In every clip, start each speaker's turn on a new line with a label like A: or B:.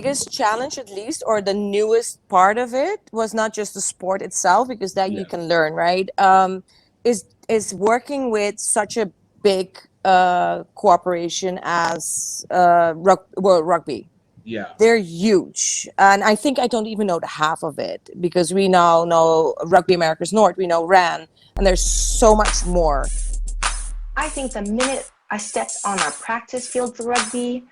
A: biggest challenge, at least, or the newest part of it, was not just the sport itself, because that you can learn, right? Is working with such a big cooperation as World Rugby.
B: Yeah.
A: They're huge, and I think I don't even know the half of it, because we now know Rugby Americas North, we know RAN, and there's so much more.
C: I think the minute I stepped on a practice field for rugby,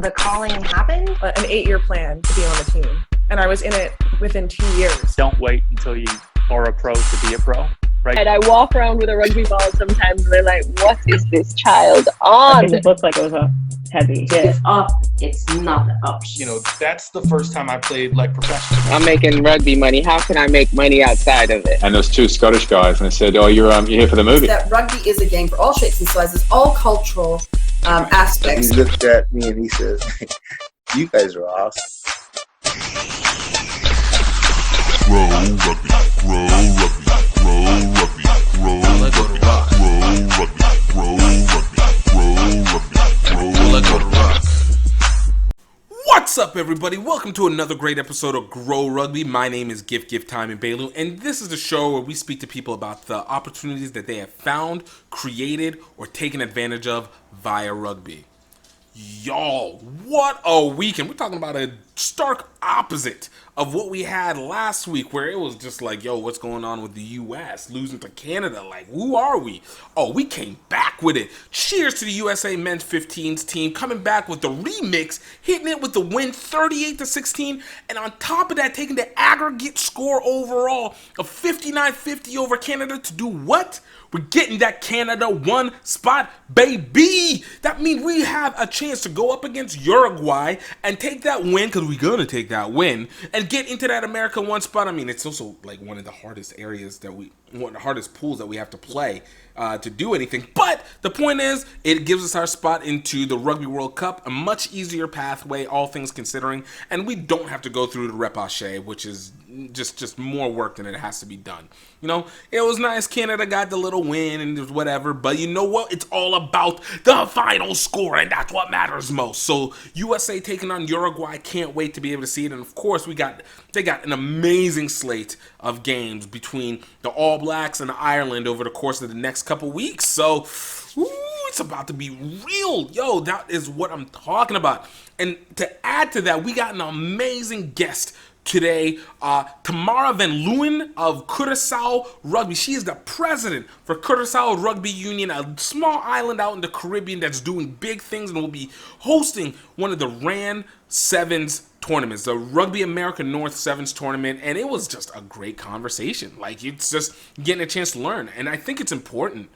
C: the calling happened.
D: An 8-year plan to be on the team, and I was in it within 2 years.
E: Don't wait until you are a pro to be a pro, right?
F: And I walk around with a rugby ball sometimes, and they're like, what is this child on?
G: It looked like it was a heavy hit.
H: It's up, it's not up.
B: You know, that's the first time I played like professionally.
I: I'm making rugby money. How can I make money outside of it?
J: And those two Scottish guys, and they said, "Oh, you're here for the movie."
K: That rugby is a game for all shapes and sizes, all cultural aspects.
L: He looked at me and he says, "You guys are awesome."
M: Grow rugby, grow rugby, grow rugby, grow rugby, grow rugby, grow rugby, grow rugby, grow rugby.
N: What's up, everybody? Welcome to another great episode of Grow Rugby. My name is GiftTime in Bailu, and this is the show where we speak to people about the opportunities that they have found, created, or taken advantage of via rugby. Y'all, what a weekend. We're talking about a stark opposite of what we had last week, where it was just like, yo, what's going on with the U.S. losing to Canada? Like, who are we? Oh, we came back with it. Cheers to the USA men's 15s team coming back with the remix, hitting it with the win 38-16, and on top of that, taking the aggregate score overall of 59-50 over Canada to do what? We're getting that Canada 1 spot, baby. That means we have a chance to go up against Uruguay and take that win, because we're going to take that win, and get into that America 1 spot. I mean, it's also like one of the hardest areas one of the hardest pools that we have to play to do anything. But the point is, it gives us our spot into the Rugby World Cup, a much easier pathway, all things considering, and we don't have to go through the repêché, which is just more work than it has to be done. You know, it was nice. Canada got the little win and whatever, but you know what? It's all about the final score, and that's what matters most. So USA taking on Uruguay, can't wait to be able to see it. And of course, they got an amazing slate of games between the All Blacks and Ireland over the course of the next couple weeks. So it's about to be real. Yo, that is what I'm talking about. And to add to that, we got an amazing guest today, Tamara Van Leeuwen of Curaçao Rugby. She is the president for Curaçao Rugby Union, a small island out in the Caribbean that's doing big things and will be hosting one of the RAN Sevens tournaments, the Rugby America North Sevens tournament, and it was just a great conversation. Like, it's just getting a chance to learn, and I think it's important,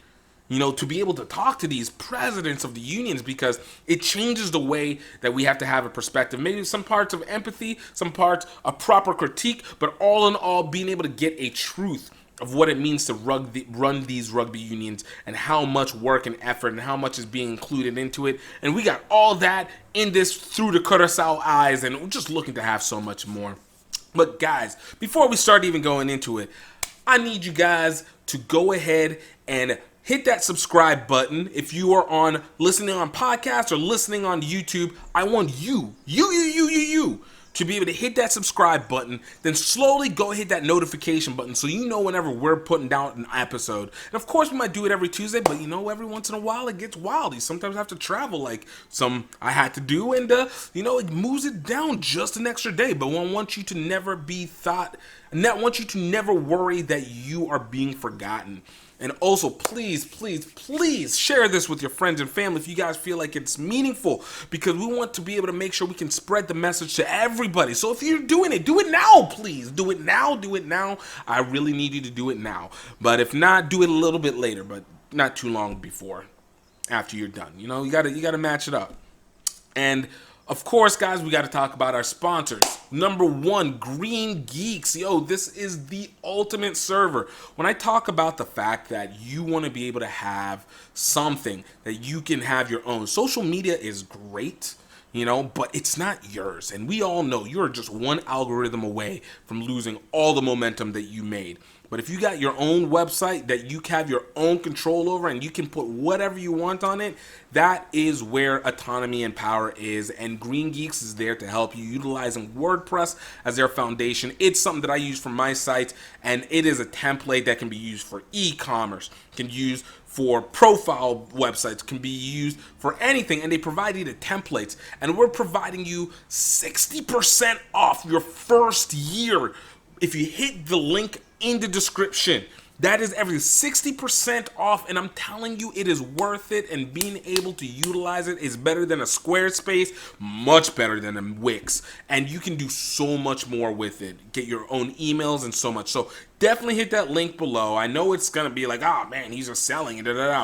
N: you know, to be able to talk to these presidents of the unions, because it changes the way that we have to have a perspective. Maybe some parts of empathy, some parts a proper critique, but all in all, being able to get a truth of what it means to run these rugby unions and how much work and effort and how much is being included into it. And we got all that in this through the Kurosawa eyes, and we're just looking to have so much more. But guys, before we start even going into it, I need you guys to go ahead and hit that subscribe button. If you are listening on podcast or listening on YouTube, I want you to be able to hit that subscribe button, then slowly go hit that notification button so you know whenever we're putting down an episode. And of course, we might do it every Tuesday, but you know, every once in a while it gets wild. You sometimes have to travel, like I had to do, and you know, it moves it down just an extra day. But I want you to never worry that you are being forgotten. And also, please, please, please share this with your friends and family if you guys feel like it's meaningful, because we want to be able to make sure we can spread the message to everybody. So if you're doing it, do it now, please. Do it now, do it now. I really need you to do it now. But if not, do it a little bit later, but not too long before, after you're done. You know, you gotta match it up. And of course, guys, we got to talk about our sponsors. Number one, Green Geeks. Yo, this is the ultimate server. When I talk about the fact that you want to be able to have something that you can have your own, social media is great. but it's not yours. And we all know you're just one algorithm away from losing all the momentum that you made. But if you got your own website that you have your own control over and you can put whatever you want on it, that is where autonomy and power is. And Green Geeks is there to help you, utilizing WordPress as their foundation. It's something that I use for my site, and it is a template that can be used for e-commerce, can be used for profile websites, can be used for anything, and they provide you the templates. And we're providing you 60% off your first year if you hit the link in the description. That is every 60% off, and I'm telling you, it is worth it, and being able to utilize it is better than a Squarespace, much better than a Wix, and you can do so much more with it. Get your own emails and so much. So definitely hit that link below. I know it's gonna be like, oh man, he's just selling it,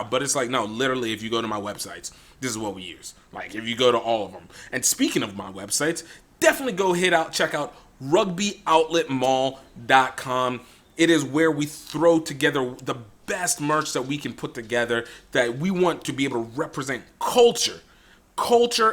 N: but it's like, no, literally, if you go to my websites, this is what we use. Like, if you go to all of them. And speaking of my websites, definitely go check out rugbyoutletmall.com. It is where we throw together the best merch that we can put together, that we want to be able to represent culture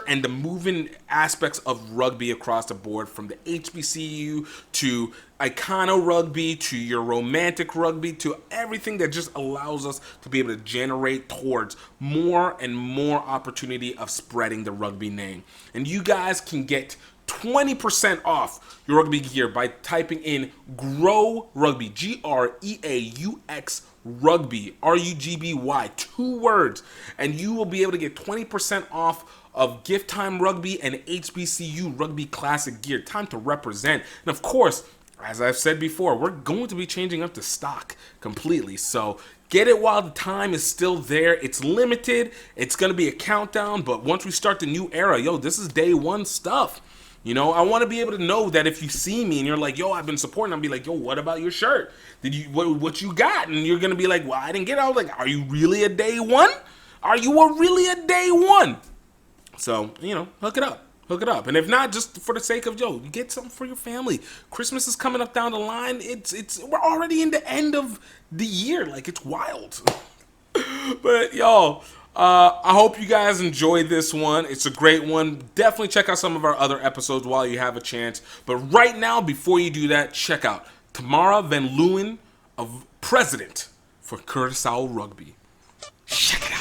N: and the moving aspects of rugby across the board, from the HBCU to Econo Rugby to your romantic rugby to everything that just allows us to be able to generate towards more and more opportunity of spreading the rugby name. And you guys can get 20% off your rugby gear by typing in Greaux Rugby, Greaux Rugby, RUGBY, 2 words, and you will be able to get 20% off of GiftTime Rugby and HBCU Rugby Classic gear. Time to represent. And of course, as I've said before, we're going to be changing up the stock completely. So get it while the time is still there. It's limited. It's going to be a countdown, but once we start the new era, this is day one stuff. I want to be able to know that if you see me and you're like, I've been supporting, I'll be like, what about your shirt? Did you what you got? And you're gonna be like, well, I didn't get it. I was like, are you really a day one? Are you really a day one? So, hook it up. And if not, just for the sake of you get something for your family. Christmas is coming up down the line. We're already in the end of the year. Like, it's wild. But y'all, I hope you guys enjoyed this one. It's a great one. Definitely check out some of our other episodes while you have a chance. But right now, before you do that, check out Tamara Van Leeuwen, of president for Curaçao Rugby. Check it out.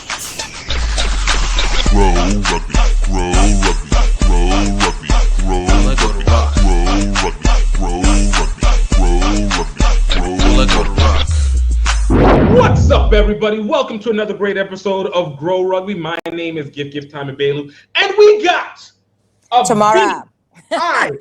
M: Grow Rugby, Grow Rugby, Grow Rugby, Grow Rugby, Grow Rugby, Grow Rugby, Grow Rugby.
B: What's up, everybody? Welcome to another great episode of Grow Rugby. My name is GiftTime and Bailu, and we got
A: Tamara.
B: I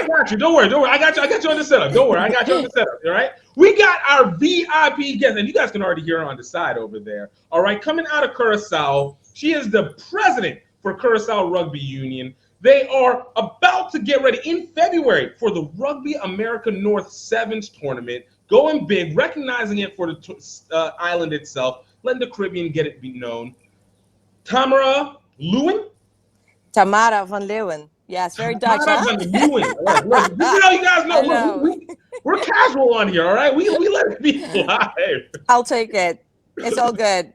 B: got you. Don't worry. I got you on the setup. Don't worry. I got you on the setup. All right. We got our VIP guest, and you guys can already hear her on the side over there. All right. Coming out of Curaçao, she is the president for Curaçao Rugby Union. They are about to get ready in February for the Rugby America North Sevens tournament. Going big, recognizing it for the island itself, letting the Caribbean get it be known. Tamara Leeuwen?
A: Tamara Van Leeuwen. Yes, very Dutch,
B: Tamara Van Leeuwen. Look, you guys know, we're casual on here, all right? We let it be live.
A: I'll take it. It's all good.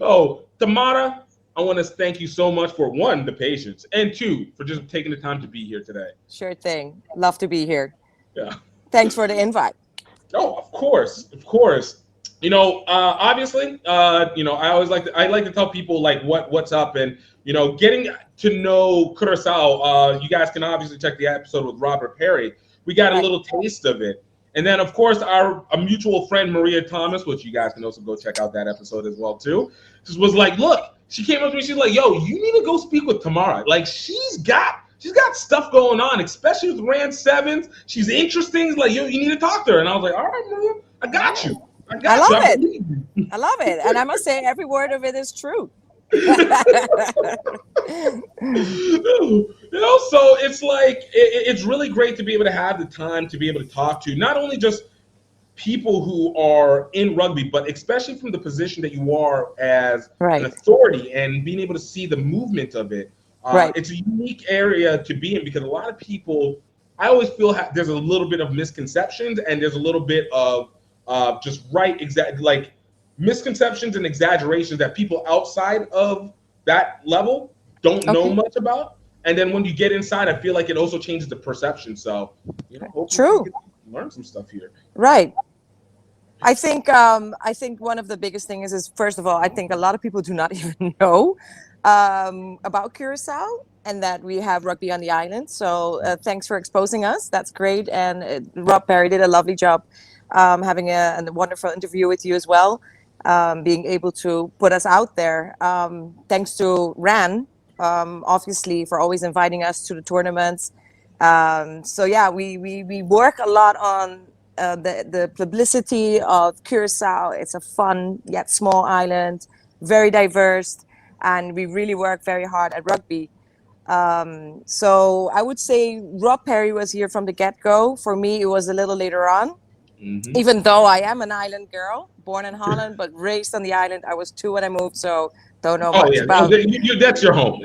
B: Oh, Tamara, I want to thank you so much for, 1, the patience, and 2, for just taking the time to be here today.
A: Sure thing. Love to be here.
B: Yeah.
A: Thanks for the invite.
B: Oh, of course. Obviously, I like to tell people like what's up, and getting to know Kurosawa. You guys can obviously check the episode with Robert Perry. We got a little taste of it, and then of course a mutual friend Maria Thomas, which you guys can also go check out that episode as well too. Just was like, look, she came up to me, she's like, yo, you need to go speak with Tamara. Like she's got stuff going on, especially with Rand Sevens. She's interesting. Like, you need to talk to her. And I was like, all right, man, I got you. I love
A: it. I love it. And I must say, every word of it is true.
B: So it's like, it's really great to be able to have the time to be able to talk to not only just people who are in rugby, but especially from the position that you are as an authority and being able to see the movement of it. It's a unique area to be in because a lot of people, I always feel there's a little bit of misconceptions and there's a little bit of misconceptions and exaggerations that people outside of that level don't know much about. And then when you get inside, I feel like it also changes the perception. So, you know, hopefully
A: True.
B: we can learn some stuff here.
A: Right. I think one of the biggest things is, first of all, I think a lot of people do not even know about Curacao and that we have rugby on the island. So thanks for exposing us. That's great. And Rob Perry did a lovely job having a wonderful interview with you as well, being able to put us out there. Thanks to Ran, obviously, for always inviting us to the tournaments. So yeah, we work a lot on the publicity of Curacao. It's a fun yet small island, very diverse, and we really work very hard at rugby. So I would say Rob Perry was here from the get-go. For me, it was a little later on.
B: Mm-hmm.
A: Even though I am an island girl, born in Holland, but raised on the island. I was 2 when I moved, so don't know much about.
B: That's your home.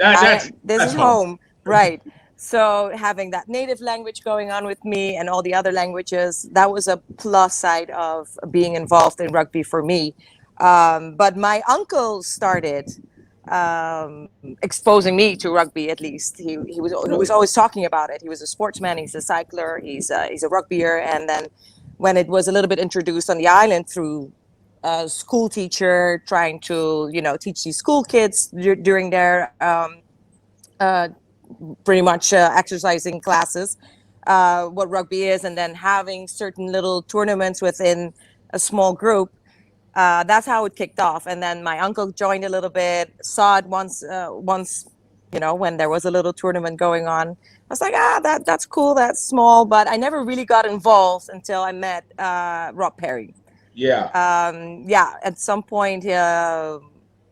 A: This is home, right? So having that native language going on with me and all the other languages, that was a plus side of being involved in rugby for me. But my uncle started exposing me to rugby. At least he was always talking about it. He was a sportsman. He's a cycler. He's a rugbyer. And then when it was a little bit introduced on the island through a school teacher trying to teach these school kids during their pretty much exercising classes, what rugby is, and then having certain little tournaments within a small group. That's how it kicked off. And then my uncle joined a little bit, saw it once, when there was a little tournament going on. I was like, that's cool, that's small, but I never really got involved until I met Rob Perry.
B: Yeah.
A: At some point,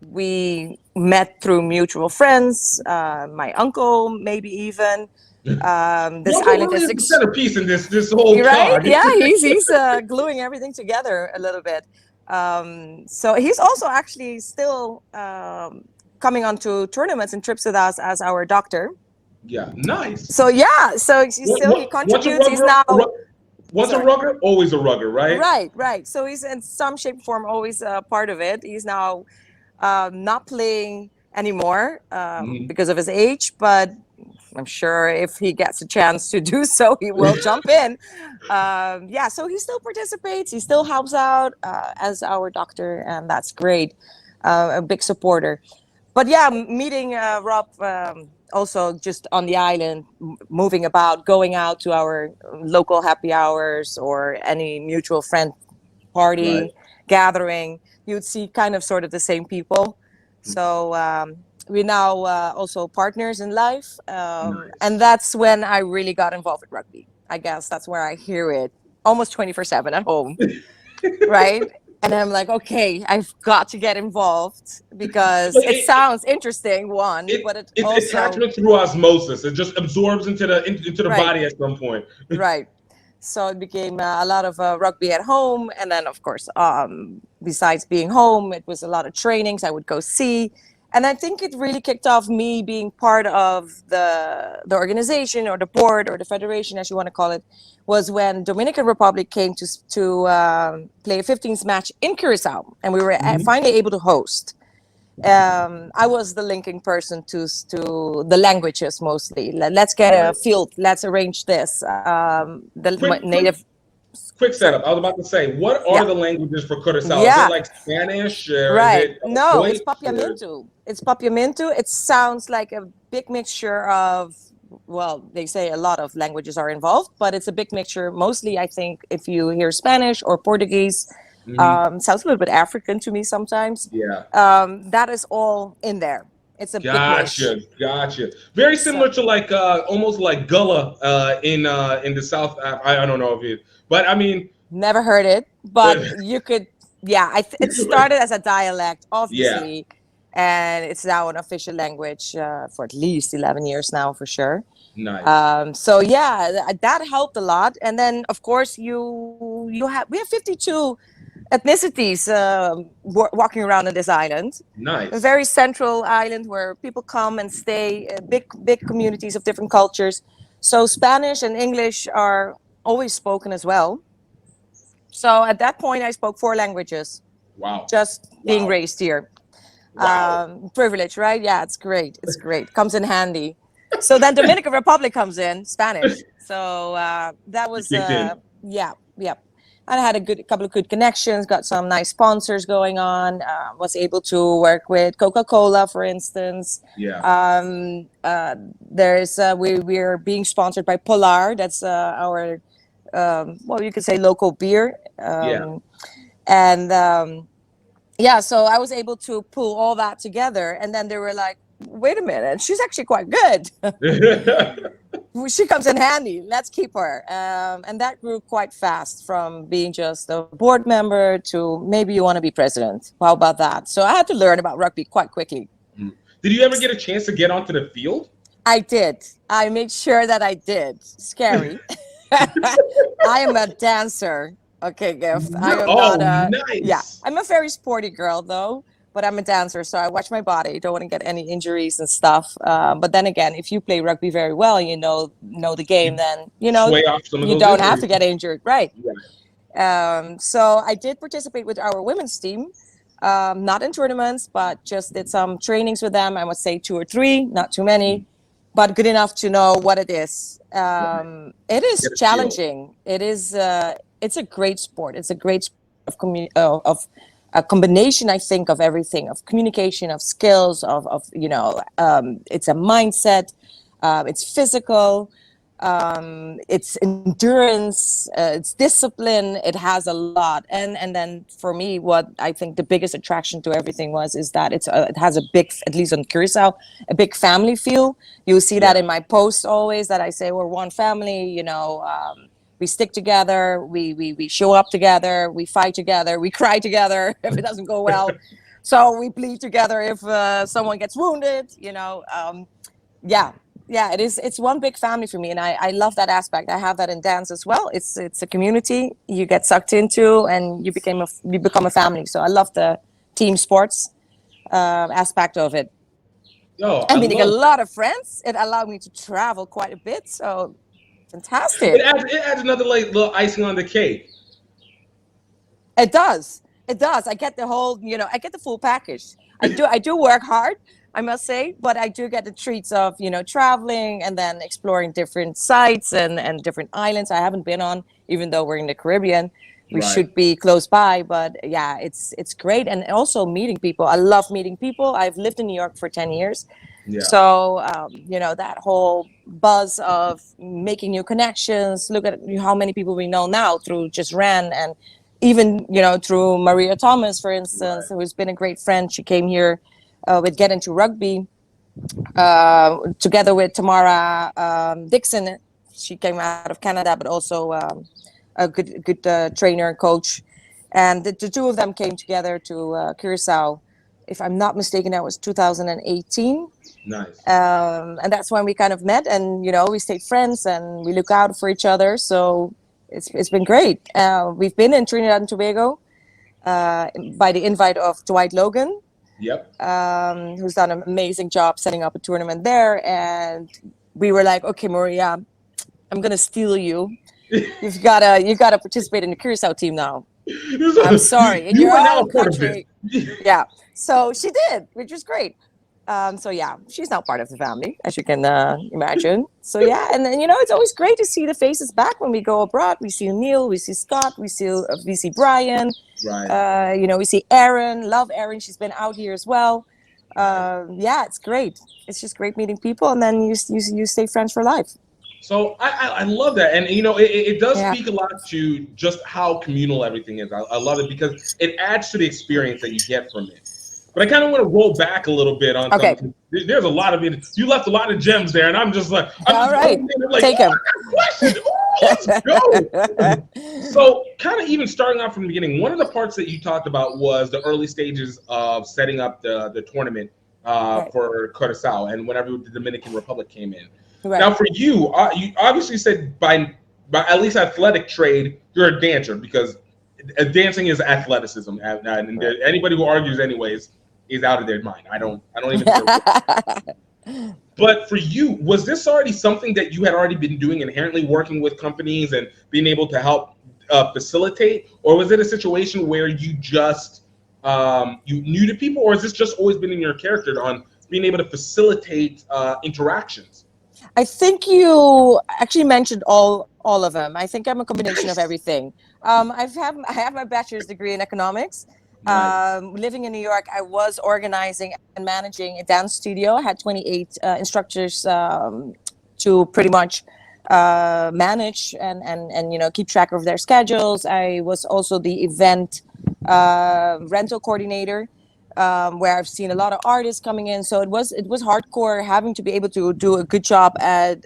A: we met through mutual friends, my uncle, maybe even. This island is
B: the centerpiece in this whole
A: right?
B: card.
A: Yeah, he's gluing everything together a little bit. So he's also actually still coming onto tournaments and trips with us as our doctor.
B: Yeah, nice.
A: So he contributes. He's now
B: once a rugger, always a rugger, right?
A: Right. So he's in some shape or form always a part of it. He's now not playing anymore because of his age, but I'm sure if he gets a chance to do so, he will jump in. So he still participates. He still helps out as our doctor, and that's great. A big supporter. But yeah, meeting Rob also just on the island, moving about, going out to our local happy hours or any mutual friend party gathering, you'd see kind of sort of the same people. So we're now also partners in life. And that's when I really got involved with rugby. I guess that's where I hear it almost 24/7 at home, right? And I'm like, okay, I've got to get involved because it sounds interesting, but it's also
B: attachment through osmosis. It just absorbs into the body at some point.
A: Right. So it became a lot of rugby at home. And then, of course, besides being home, it was a lot of trainings I would go see. And I think it really kicked off me being part of the organization or the board or the federation, as you want to call it, was when Dominican Republic came to play a 15th match in Curaçao. And we were finally able to host. I was the linking person to the languages mostly. Let's get a field. Let's arrange this.
B: Quick setup. I was about to say, what are the languages for Kurosawa?
A: Yeah.
B: Is it like Spanish?
A: Right. No, it's Papiamento. It's Papiamento. It sounds like a big mixture of, well, they say a lot of languages are involved, but it's a big mixture. Mostly, I think, if you hear Spanish or Portuguese, sounds a little bit African to me sometimes.
B: Yeah.
A: That is all in there. It's a
B: Gotcha. Very similar to like almost like Gullah in the South. I don't know if it, but I mean,
A: never heard it, but you could. Yeah, it started as a dialect, obviously, and it's now an official language for at least 11 years now, for sure.
B: Nice.
A: So yeah, that helped a lot, and then of course we have 52 ethnicities walking around on this island.
B: Nice.
A: A very central island where people come and stay, big communities of different cultures. So Spanish and English are always spoken as well. So at that point, I spoke 4 languages.
B: Wow.
A: Just being raised here.
B: Wow.
A: Privilege, right? Yeah, it's great. Comes in handy. So then Dominican Republic comes in, Spanish. So that was yeah. I had a couple of good connections, got some nice sponsors going on. Was able to work with Coca-Cola, for instance. There's we're being sponsored by Polar. That's our well, you could say local beer. And so I was able to pull all that together, and then they were like, wait a minute, she's actually quite good. She comes in handy. Let's keep her. And that grew quite fast from being just a board member to maybe you want to be president. How about that? So I had to learn about rugby quite quickly.
B: Did you ever get a chance to get onto the field?
A: I did. I made sure that I did. Scary. I am a dancer. Okay, Gift. I am not a,
B: nice.
A: Yeah, I'm a very sporty girl though, but I'm a dancer, so I watch my body. Don't want to get any injuries and stuff. But then again, if you play rugby very well, you know the game, then you don't have to get injured, right? So I did participate with our women's team, not in tournaments, but just did some trainings with them. I would say 2 or 3, not too many, but good enough to know what it is. It is challenging. It is. It's a great sport. It's a great sport of a combination, I think, of everything, of communication, of skills, of it's a mindset, it's physical, it's endurance, it's discipline. It has a lot. And then for me, what I think the biggest attraction to everything is that it has a big, at least on Curaçao, a big family feel. You'll see that in my posts always, that I say we're one family, we stick together, we show up together, we fight together, we cry together if it doesn't go well. So we bleed together if someone gets wounded, it is. It's one big family for me, and I love that aspect. I have that in dance as well. It's a community you get sucked into, and you become a family. So I love the team sports aspect of it. I'm meeting a lot of friends. It allowed me to travel quite a bit, so fantastic.
B: It adds another little icing on the cake.
A: It does. I get the whole, I get the full package. I do work hard, I must say, but I do get the treats of, traveling and then exploring different sites and different islands I haven't been on, even though we're in the Caribbean. We should be close by, but yeah, it's great. And also meeting people. I love meeting people. I've lived in New York for 10 years. So, that whole buzz of making new connections, look at how many people we know now through just Ran, and even, through Maria Thomas, for instance, who's been a great friend. She came here with Get Into Rugby together with Tamara Dixon. She came out of Canada, but also a good trainer and coach. And the two of them came together to Curaçao. If I'm not mistaken, that was 2018.
B: Nice.
A: And that's when we kind of met, and we stayed friends and we look out for each other. So it's been great. We've been in Trinidad and Tobago by the invite of Dwight Logan. Who's done an amazing job setting up a tournament there. And we were like, okay, Maria, I'm gonna steal you. You gotta participate in the Curaçao team now. I'm sorry, in your own country. Yeah. So she did, which was great. So yeah, she's now part of the family, as you can imagine. So yeah, and then it's always great to see the faces back when we go abroad. We see Neil, we see Scott, we see Brian. We see Erin. Love Erin. She's been out here as well. Yeah, it's great. It's just great meeting people, and then you stay friends for life.
B: So I love that, and it does speak a lot to just how communal everything is. I love it because it adds to the experience that you get from it. But I kind of want to roll back a little bit on something. There's a lot of it. You left a lot of gems there, and I'm just like,
A: take them.
B: Let's go. So kind of even starting off from the beginning, one of the parts that you talked about was the early stages of setting up the tournament for Kurosawa, and whenever the Dominican Republic came in. Now for you obviously said by at least athletic trade, you're a dancer, because dancing is athleticism, and anybody who argues anyways is out of their mind. I don't even care. But for you, was this already something that you had already been doing, inherently working with companies and being able to help facilitate, or was it a situation where you just you knew the people, or has this just always been in your character on being able to facilitate interactions?
A: I think you actually mentioned all of them. I think I'm a combination of everything. I have my bachelor's degree in economics.
B: Nice.
A: Living in New York, I was organizing and managing a dance studio. I had 28 instructors to pretty much manage and keep track of their schedules. I was also the event rental coordinator. Where I've seen a lot of artists coming in, so it was hardcore having to be able to do a good job at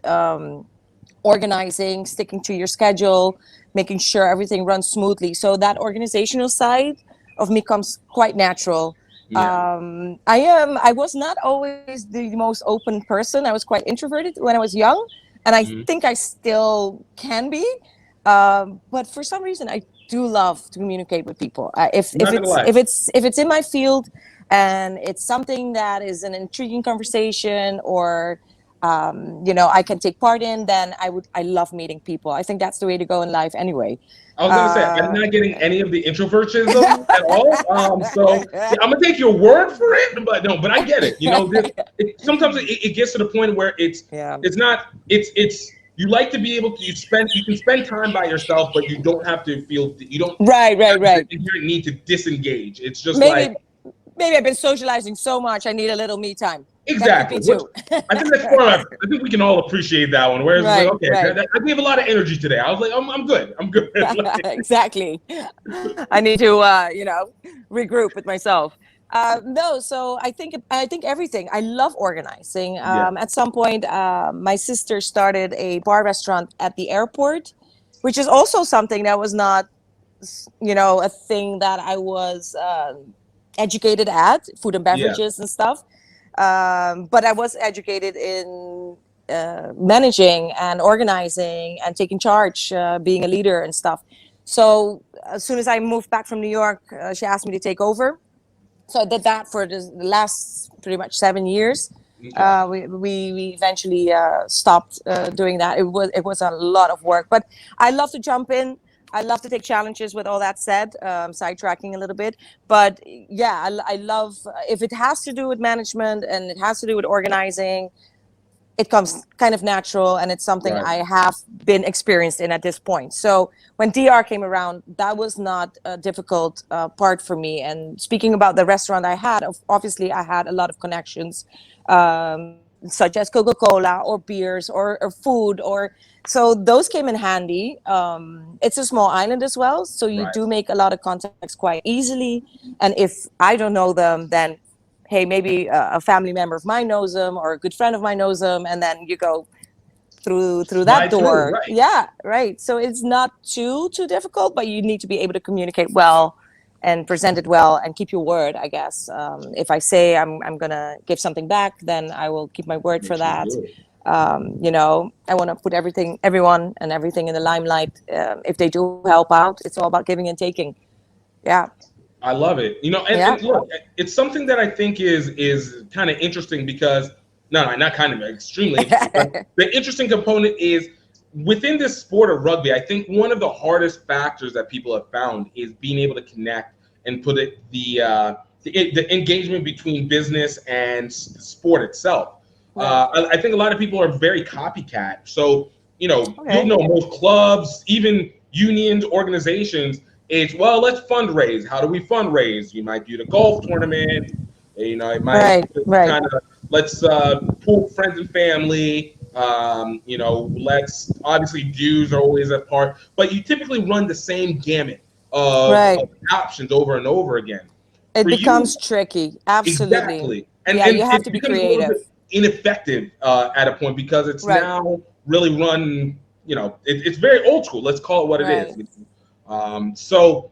A: organizing, sticking to your schedule, making sure everything runs smoothly. So that organizational side of me comes quite natural.
B: Yeah.
A: I was not always the most open person. I was quite introverted when I was young, and I think I still can be. But for some reason, I do love to communicate with people. If it's in my field, and it's something that is an intriguing conversation, or I can take part in, then I love meeting people. I think that's the way to go in life anyway.
B: I was gonna say I'm not getting any of the introvertism at all. So yeah, I'm gonna take your word for it, but I get it. Sometimes it gets to the point where it's you like to be able to you can spend time by yourself, but you don't have to feel
A: right.
B: The inherent need to disengage. It's just
A: maybe I've been socializing so much, I need a little me time.
B: Exactly. I think that's more. I think we can all appreciate that one. Whereas, I gave a lot of energy today. I was like, I'm good. I'm good.
A: Exactly. I need to, regroup with myself. No, so I think everything. I love organizing. At some point, my sister started a bar restaurant at the airport, which is also something that was not, a thing that I was educated at, food and beverages and stuff. But I was educated in managing and organizing and taking charge, being a leader and stuff. So as soon as I moved back from New York, she asked me to take over. So I did that for the last pretty much 7 years. Okay. We eventually stopped doing that. It was a lot of work, but I love to jump in. I love to take challenges. With all that said, sidetracking a little bit, but yeah, I love if it has to do with management and it has to do with organizing. It comes kind of natural, and it's something I have been experienced in at this point. So when DR came around, that was not a difficult part for me. And speaking about the restaurant I had, obviously I had a lot of connections, such as Coca-Cola or beers or food, so those came in handy. It's a small island as well, so you do make a lot of contacts quite easily. And if I don't know them, then hey, maybe a family member of mine knows them, or a good friend of mine knows them, and then you go through that door. Yeah, right. So it's not too difficult, but you need to be able to communicate well and present it well and keep your word, I guess. If I say I'm gonna give something back, then I will keep my word for that. I want to put everyone and everything in the limelight. If they do help out, it's all about giving and taking. Yeah.
B: I love it. And look, it's something that I think is kind of interesting because not kind of extremely interesting. But the interesting component is within this sport of rugby. I think one of the hardest factors that people have found is being able to connect and put the engagement between business and the sport itself. I think a lot of people are very copycat. So you'll know most clubs, even unions, organizations. It's let's fundraise. How do we fundraise? You might do the golf tournament. It might kind of let's pull friends and family. Let's obviously dues are always a part, but you typically run the same gamut of options over and over again.
A: It becomes tricky. Absolutely.
B: Exactly.
A: And you have to be creative.
B: Ineffective at a point because it's now really run. It's very old school. Let's call it what it is. So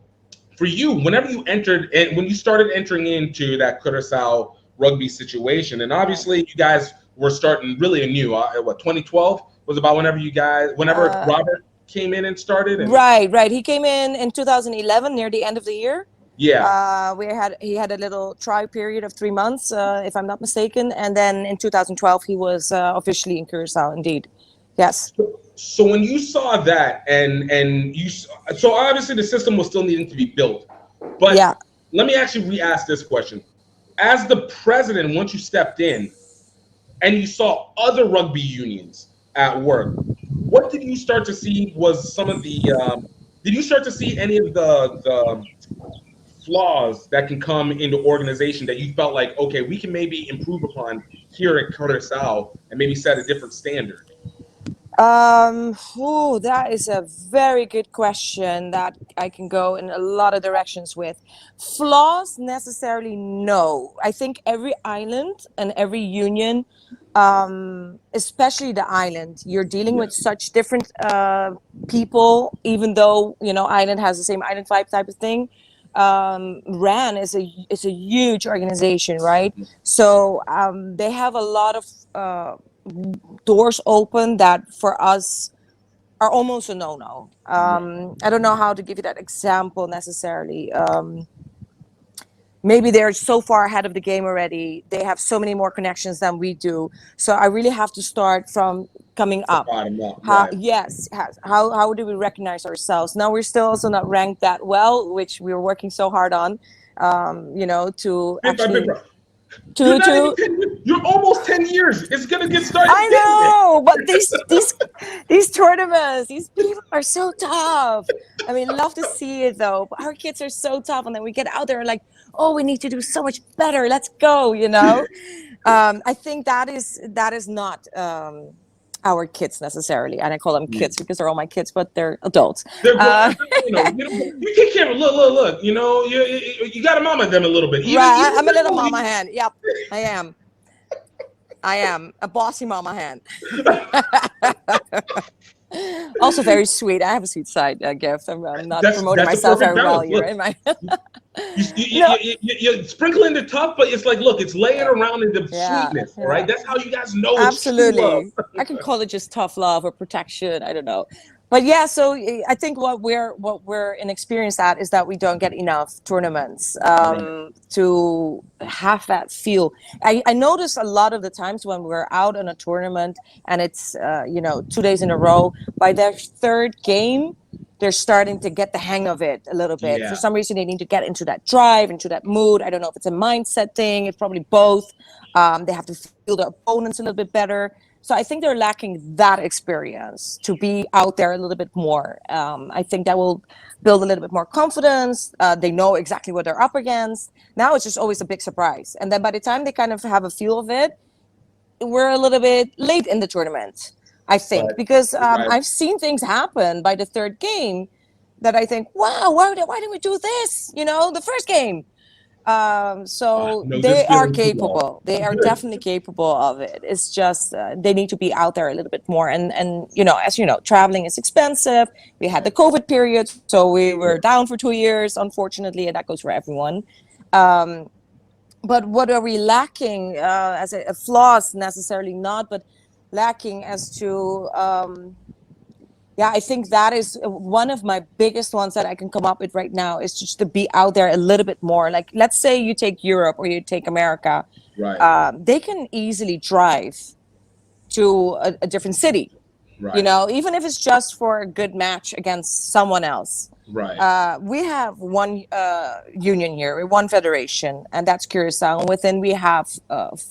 B: for you, whenever you entered and when you started entering into that Curaçao rugby situation, and obviously you guys were starting really anew, 2012 was about whenever Robert came in and started?
A: Right. He came in 2011 near the end of the year.
B: Yeah.
A: He had a little trial period of 3 months, if I'm not mistaken. And then in 2012, he was officially in Curaçao, indeed. Yes.
B: So when you saw that so obviously the system was still needing to be built, but let me actually re-ask this question. As the president, once you stepped in, and you saw other rugby unions at work, what did you start to see was some of the, did you start to see any of the flaws that can come into organization that you felt like, okay, we can maybe improve upon here at Curaçao and maybe set a different standard?
A: That is a very good question that I can go in a lot of directions with. Flaws necessarily, no. I think every island and every union, especially the island, you're dealing with such different people, even though, you know, island has the same island vibe type of thing. RAN is a huge organization, right? So they have a lot of doors open that for us are almost a no-no. I don't know how to give you that example necessarily. Maybe they're so far ahead of the game already. They have so many more connections than we do. So I really have to start from coming up. How, yes, how do we recognize ourselves? Now we're still also not ranked that well, which we're working so hard on, you know, to actually...
B: You're almost 10 years. It's gonna get started.
A: I know, but these tournaments, these people are so tough. I mean, love to see it though. But our kids are so tough, and then we get out there and like, oh, we need to do so much better. Let's go, you know. I think that is not our kids necessarily, and I call them kids because they're all my kids, but they're adults.
B: They're you know, you take care of look. You know, you got to mama them a little bit.
A: Even I'm a little mama hen. Yep, I am. I am a bossy mama hen. Also very sweet. I have a sweet side, Gift. I'm not promoting myself very well here. Am I?
B: You sprinkle in the tough, but it's like, look, it's laying around in the sweetness, right? That's how you guys know it's true love.
A: I can call it just tough love or protection. I don't know. But yeah, so I think what we're inexperienced at is that we don't get enough tournaments to have that feel. I notice a lot of the times when we're out on a tournament and it's 2 days in a row, by their third game, they're starting to get the hang of it a little bit. For some reason, they need to get into that drive, into that mood. I don't know if it's a mindset thing. It's probably both. They have to feel their opponents a little bit better. So I think they're lacking that experience to be out there a little bit more. I think that will build a little bit more confidence. They know exactly what they're up against. Now it's just always a big surprise. And then by the time they kind of have a feel of it, we're a little bit late in the tournament, I think, because I've seen things happen by the third game that I think, wow, why didn't we do this? You know, the first game. They are capable. They are definitely capable of it. It's just they need to be out there a little bit more. And you know, as you know, traveling is expensive. We had the COVID period, so we were down for 2 years, unfortunately, and that goes for everyone. But what are we lacking as a flaws? Necessarily not, but lacking as to I think that is one of my biggest ones that I can come up with right now, is just to be out there a little bit more. Like, let's say you take Europe or you take America, they can easily drive to a different city, you know, even if it's just for a good match against someone else. We have one union here, one federation, and that's Curaçao. And within we have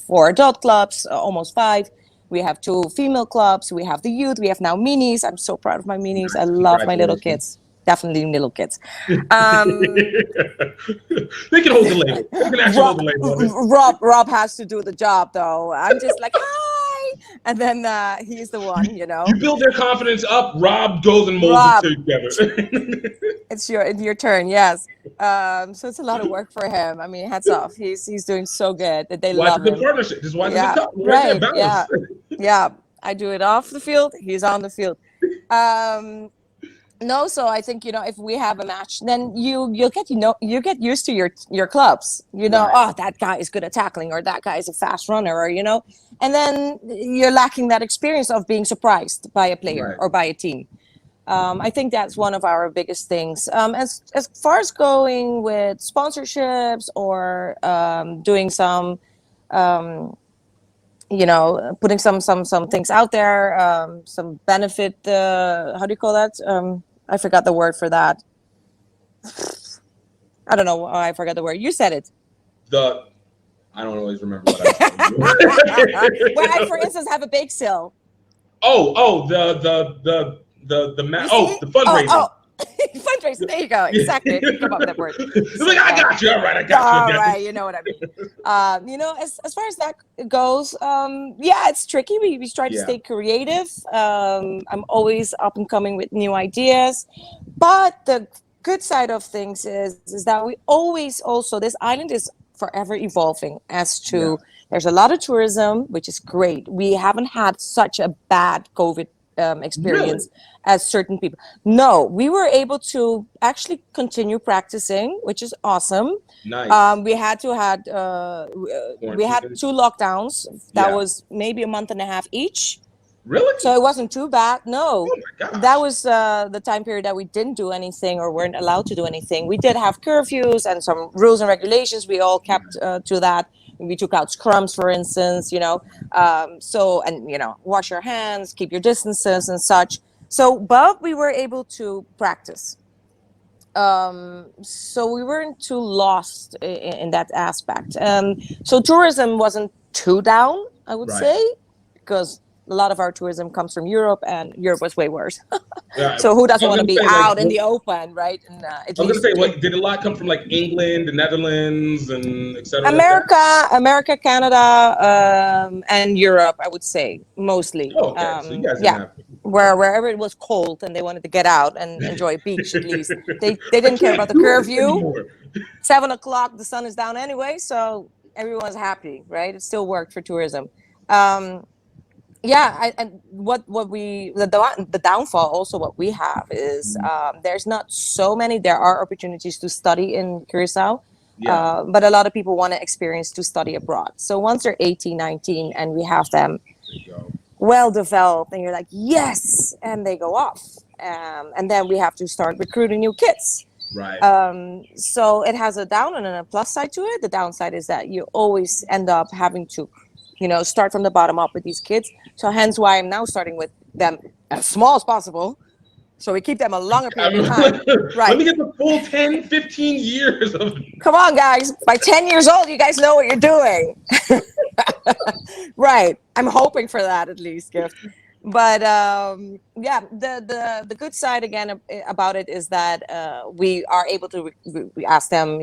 A: 4 adult clubs, almost 5. We have 2 female clubs. We have the youth. We have now minis. I'm so proud of my minis. I love my little kids. Definitely little kids.
B: They can hold the label. They can actually hold the label.
A: Rob has to do the job, though. I'm just like, hi, and then he's the one, you know.
B: You build their confidence up. Rob goes and molds it together.
A: It's your turn, yes. So it's a lot of work for him. I mean, hats off. He's doing so good that they love him.
B: Partnership. This is why
A: yeah. I do it off the field. He's on the field. No, so I think, you know, if we have a match, then you get used to your clubs. You know, oh, that guy is good at tackling, or that guy is a fast runner, or, you know, and then you're lacking that experience of being surprised by a player or by a team. I think that's one of our biggest things. As far as going with sponsorships or doing some, you know, putting some things out there, some benefit. How do you call that? I forgot the word for that. I don't know. I forgot the word. You said it.
B: I don't always remember what I was doing.
A: Where I, for instance, have a bake sale.
B: The fundraising.
A: Oh. Fundraising. There you go. Exactly. Come up with that word.
B: It's like, I got you. All right, I got you.
A: All right, you know what I mean. You know, as far as that goes, yeah, it's tricky. We try to stay creative. I'm always up and coming with new ideas, but the good side of things is that we always also, this island is forever evolving as to there's a lot of tourism, which is great. We haven't had such a bad COVID experience as certain people. No, we were able to actually continue practicing, which is awesome.
B: Nice.
A: We had 2 lockdowns that was maybe a month and a half each.
B: Really?
A: So it wasn't too bad. No.
B: Oh my gosh.
A: That was the time period that we didn't do anything or weren't allowed to do anything. We did have curfews and some rules and regulations. We all kept to that. We took out scrums, for instance, you know. Wash your hands, keep your distances and such. So, but we were able to practice. So we weren't too lost in that aspect. So tourism wasn't too down, I would say, because a lot of our tourism comes from Europe, and Europe was way worse. So who doesn't want to be out in the open, right? And,
B: I was going to say, did a lot come from like England, the Netherlands, and et cetera?
A: America, Canada, and Europe, I would say, mostly.
B: Oh, okay. So you guys didn't have...
A: Wherever it was cold and they wanted to get out and enjoy a beach, at least. They didn't care about the curfew. 7 o'clock, the sun is down anyway, so everyone's happy, right? It still worked for tourism. The downfall also what we have is there's not so many. There are opportunities to study in Curaçao, but a lot of people want to experience to study abroad. So once they're 18, 19, and we have them well developed, and you're like, yes, and they go off, and then we have to start recruiting new kids.
B: Right.
A: So it has a down and a plus side to it. The downside is that you always end up having to, start from the bottom up with these kids. So hence why I'm now starting with them as small as possible. So we keep them a longer period of time. Right.
B: Let me get the full 10, 15 years of...
A: Come on, guys. By 10 years old, you guys know what you're doing. Right. I'm hoping for that at least, Gift. But the good side again about it is that we are able to we ask them,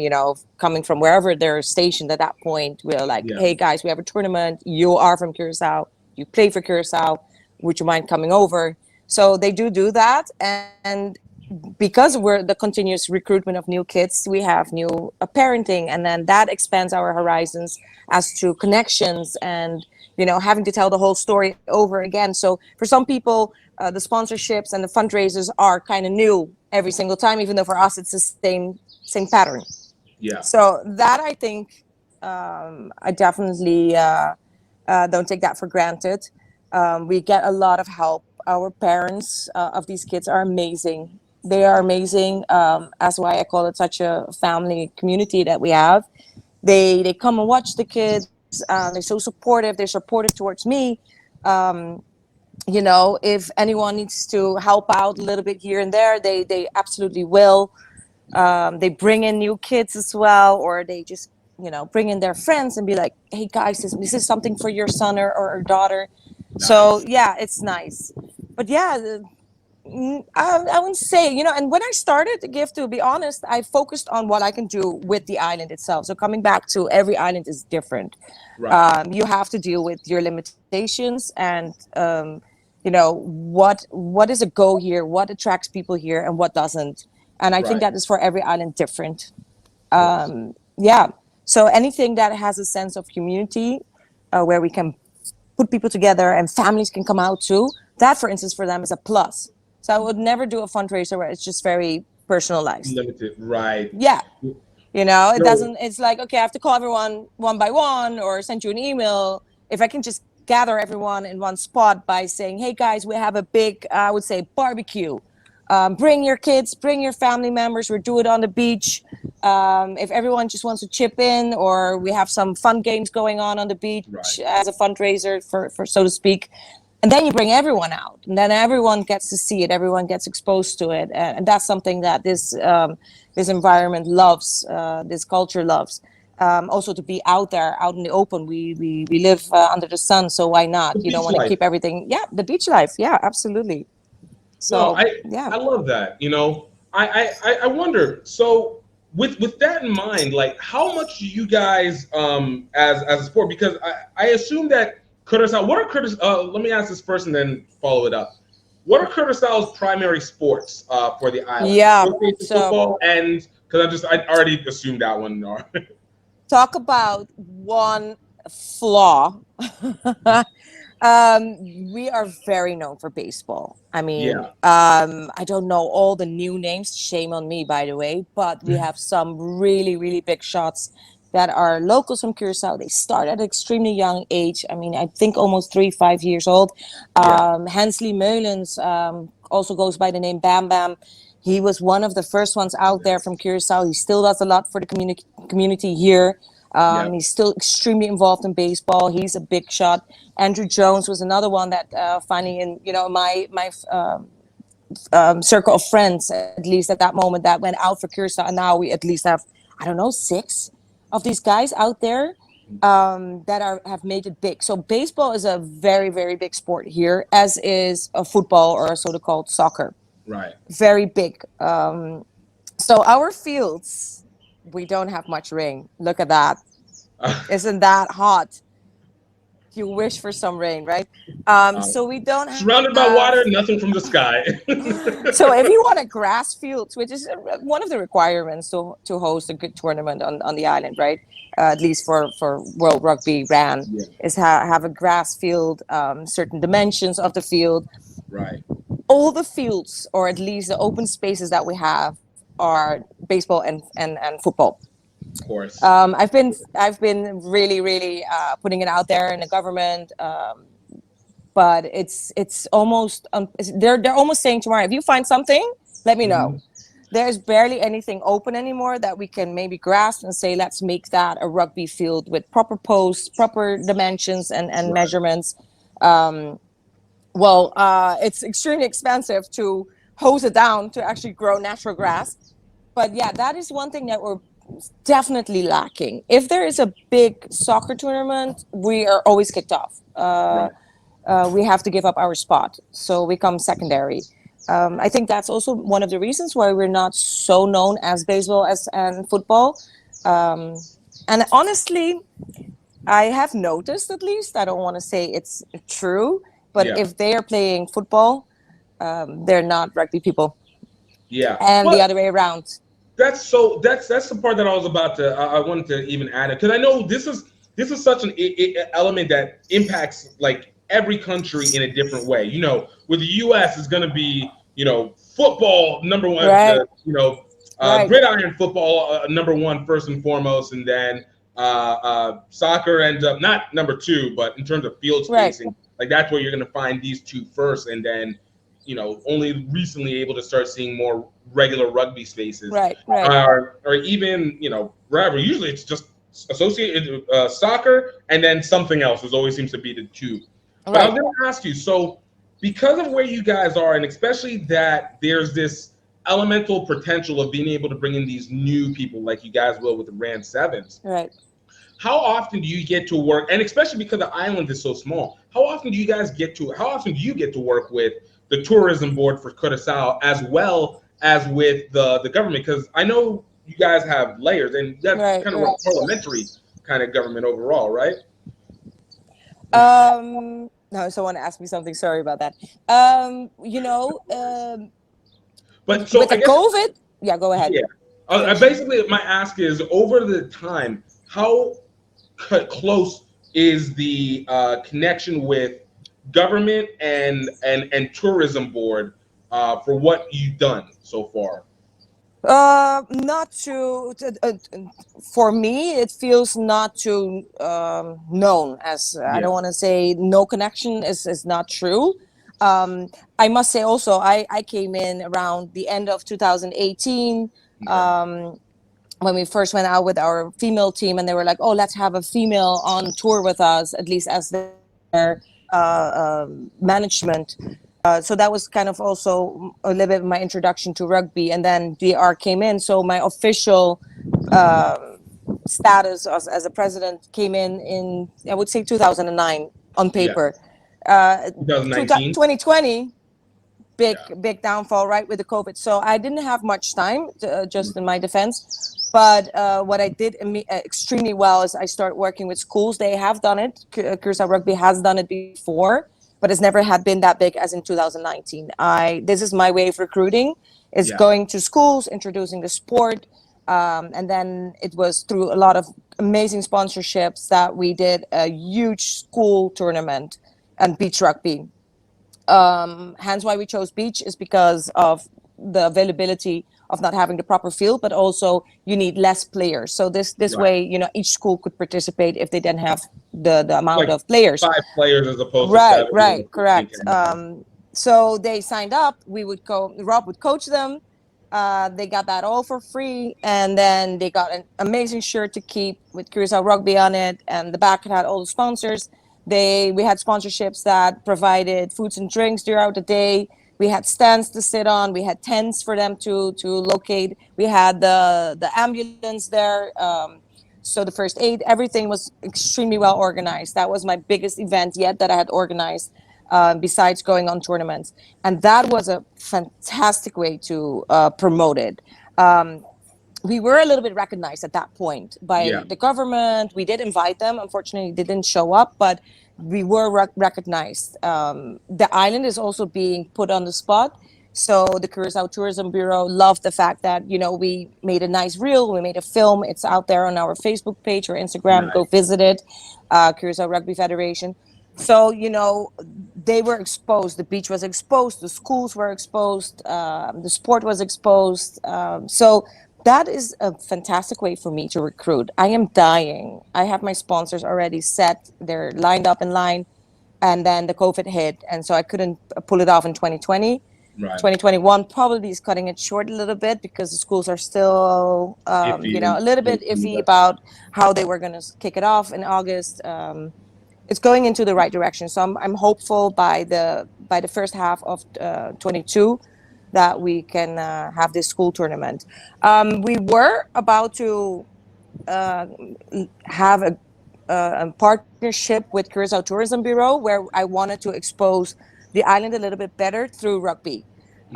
A: coming from wherever they're stationed at that point, we're like, hey guys, we have a tournament. You are from Curaçao. You play for Curaçao. Would you mind coming over? So they do that, and because we're the continuous recruitment of new kids, we have new parenting, and then that expands our horizons as to connections and having to tell the whole story over again. So for some people, the sponsorships and the fundraisers are kind of new every single time, even though for us it's the same pattern.
B: Yeah.
A: So that I think I definitely don't take that for granted. We get a lot of help. Our parents of these kids are amazing. They are amazing. That's why I call it such a family community that we have. They come and watch the kids. They're so supportive. They're supportive towards me. If anyone needs to help out a little bit here and there, they absolutely will. They bring in new kids as well, or they just bring in their friends and be like, hey guys, this is something for your son or daughter. Nice. So yeah, it's nice. But yeah, I wouldn't say, and when I started the Gift, to be honest, I focused on what I can do with the island itself. So coming back to every island is different. Right. You have to deal with your limitations and, what is a go here, what attracts people here and what doesn't. And I think that is for every island different. Yeah. So anything that has a sense of community where we can put people together and families can come out too, that, for instance, for them is a plus. So I would never do a fundraiser where it's just very personalized.
B: Limited, right.
A: Yeah. It doesn't, it's like, okay, I have to call everyone one by one or send you an email. If I can just gather everyone in one spot by saying, hey guys, we have a big, I would say, barbecue. Bring your kids, bring your family members. We'll do it on the beach. If everyone just wants to chip in, or we have some fun games going on the beach as a fundraiser for so to speak. And then you bring everyone out, and then everyone gets to see it. Everyone gets exposed to it, and that's something that this environment loves, this culture loves. And I think that is for every island different. You have to deal with your limitations and what is a go here, what attracts people here, and what doesn't. And I think that is for every island different. this culture loves. Also to be out there, out in the open. We live under the sun, so why not?
B: The
A: You don't
B: beach
A: want to
B: life.
A: keep everything. Yeah, the beach life. Yeah, absolutely. So
B: No,
A: yeah.
B: I love that. You know, I wonder. So with that in mind, like how much do you guys as a sport? Because I assume that Kurosawa. What are Kurosawa? Let me ask this first and then follow it up. What are Kurosawa's primary sports for the island?
A: Yeah. So
B: Football and because I already assumed that one.
A: talk about one flaw. We are very known for baseball. I mean, I don't know all the new names. Shame on me, by the way. But we have some really, really big shots that are locals from Curaçao. They start at an extremely young age. I mean, I think almost 3-5 years old. Hensley Meulens also goes by the name Bam Bam. He was one of the first ones out there from Curaçao. He still does a lot for the community here. He's still extremely involved in baseball. He's a big shot. Andrew Jones was another one that finally in my circle of friends, at least at that moment, that went out for Curacao. And now we at least have, I don't know, 6 of these guys out there that have made it big. So baseball is a very, very big sport here, as is football or so-called soccer.
B: Right.
A: Very big. So our fields, we don't have much rain. Look at that. Isn't that hot? You wish for some rain, right? So we don't have...
B: Surrounded by water, nothing from the sky.
A: So if you want a grass field, which is one of the requirements to host a good tournament on the island, right? At least for World Rugby ran, is have a grass field, certain dimensions of the field.
B: Right.
A: All the fields, or at least the open spaces that we have, are baseball and football.
B: Of course.
A: I've been really putting it out there in the government, but it's almost they're almost saying tomorrow, if you find something, let me know. There's barely anything open anymore that we can maybe grasp and say, let's make that a rugby field with proper posts, proper dimensions and measurements. It's extremely expensive to hose it down to actually grow natural grass. But yeah, that is one thing that we're definitely lacking. If there is a big soccer tournament, we are always kicked off. We have to give up our spot, so we come secondary. I think that's also one of the reasons why we're not so known as baseball and football. And honestly, I have noticed, at least, I don't want to say it's true, but if they are playing football, they're not rugby people.
B: Yeah.
A: And the other way around.
B: That's the part that I was about to I wanted to even add it, because I know this is such an element that impacts like every country in a different way. You know, with the U.S. it's going to be football number one, gridiron football number one first and foremost, and then soccer ends up not number 2, but in terms of field spacing, like that's where you're going to find these 2 first, and then only recently able to start seeing more regular rugby spaces, or even wherever. Usually it's just associated with soccer, and then something else. There always seems to be the 2. But I was going to ask you, so because of where you guys are, and especially that there's this elemental potential of being able to bring in these new people, like you guys will with the Rand Sevens.
A: Right.
B: How often do you get to work, and especially because the island is so small, how often do you get to work with the tourism board for Kurosawa as well as with the government? Because I know you guys have layers, and that's kind of a parliamentary kind of government overall, right?
A: No, someone asked me something. Sorry about that.
B: But so
A: with the COVID, go ahead.
B: Yeah. Basically, my ask is, over the time, how close is the connection with government and tourism board for what you've done so far?
A: Not too. For me, it feels not too known. As I don't want to say no connection is not true. I must say also, I came in around the end of 2018 when we first went out with our female team, and they were like, "Oh, let's have a female on tour with us, at least as their management." So that was kind of also a little bit of my introduction to rugby, and then DR came in. So my official status as a president came in I would say 2009 on paper.
B: 2019.
A: 2020, big downfall, right, with the COVID. So I didn't have much time, just in my defense. But what I did extremely well is I started working with schools. They have done it. Curaçao Rugby has done it before, but it's never had been that big as in 2019. This is my way of recruiting, is going to schools, introducing the sport. And then it was through a lot of amazing sponsorships that we did a huge school tournament and beach rugby. Hence why we chose beach is because of the availability of not having the proper field, but also you need less players. So this way, each school could participate if they didn't have the amount of players.
B: 5 players as opposed to 7.
A: Right, correct. So they signed up. Rob would coach them. They got that all for free, and then they got an amazing shirt to keep with Curaçao Rugby on it, and the back had all the sponsors. We had sponsorships that provided foods and drinks throughout the day. We had stands to sit on. We had tents for them to locate. We had the ambulance there. So the first aid, everything was extremely well organized. That was my biggest event yet that I had organized, besides going on tournaments. And that was a fantastic way to promote it. We were a little bit recognized at that point by the government. We did invite them. Unfortunately, they didn't show up, but we were recognized. The island is also being put on the spot. So the Curaçao Tourism Bureau loved the fact that, we made a nice reel, we made a film. It's out there on our Facebook page or Instagram. Go visit it, Curaçao Rugby Federation. So, they were exposed. The beach was exposed. The schools were exposed. The sport was exposed. So that is a fantastic way for me to recruit. I am dying. I have my sponsors already set. They're lined up in line. And then the COVID hit. And so I couldn't pull it off in 2020. Right. 2021 probably is cutting it short a little bit because the schools are still, a little bit iffy about how they were going to kick it off in August. It's going into the right direction. So I'm hopeful by the first half of 22 that we can have this school tournament. We were about to have a partnership with Curaçao Tourism Bureau where I wanted to expose the island a little bit better through rugby.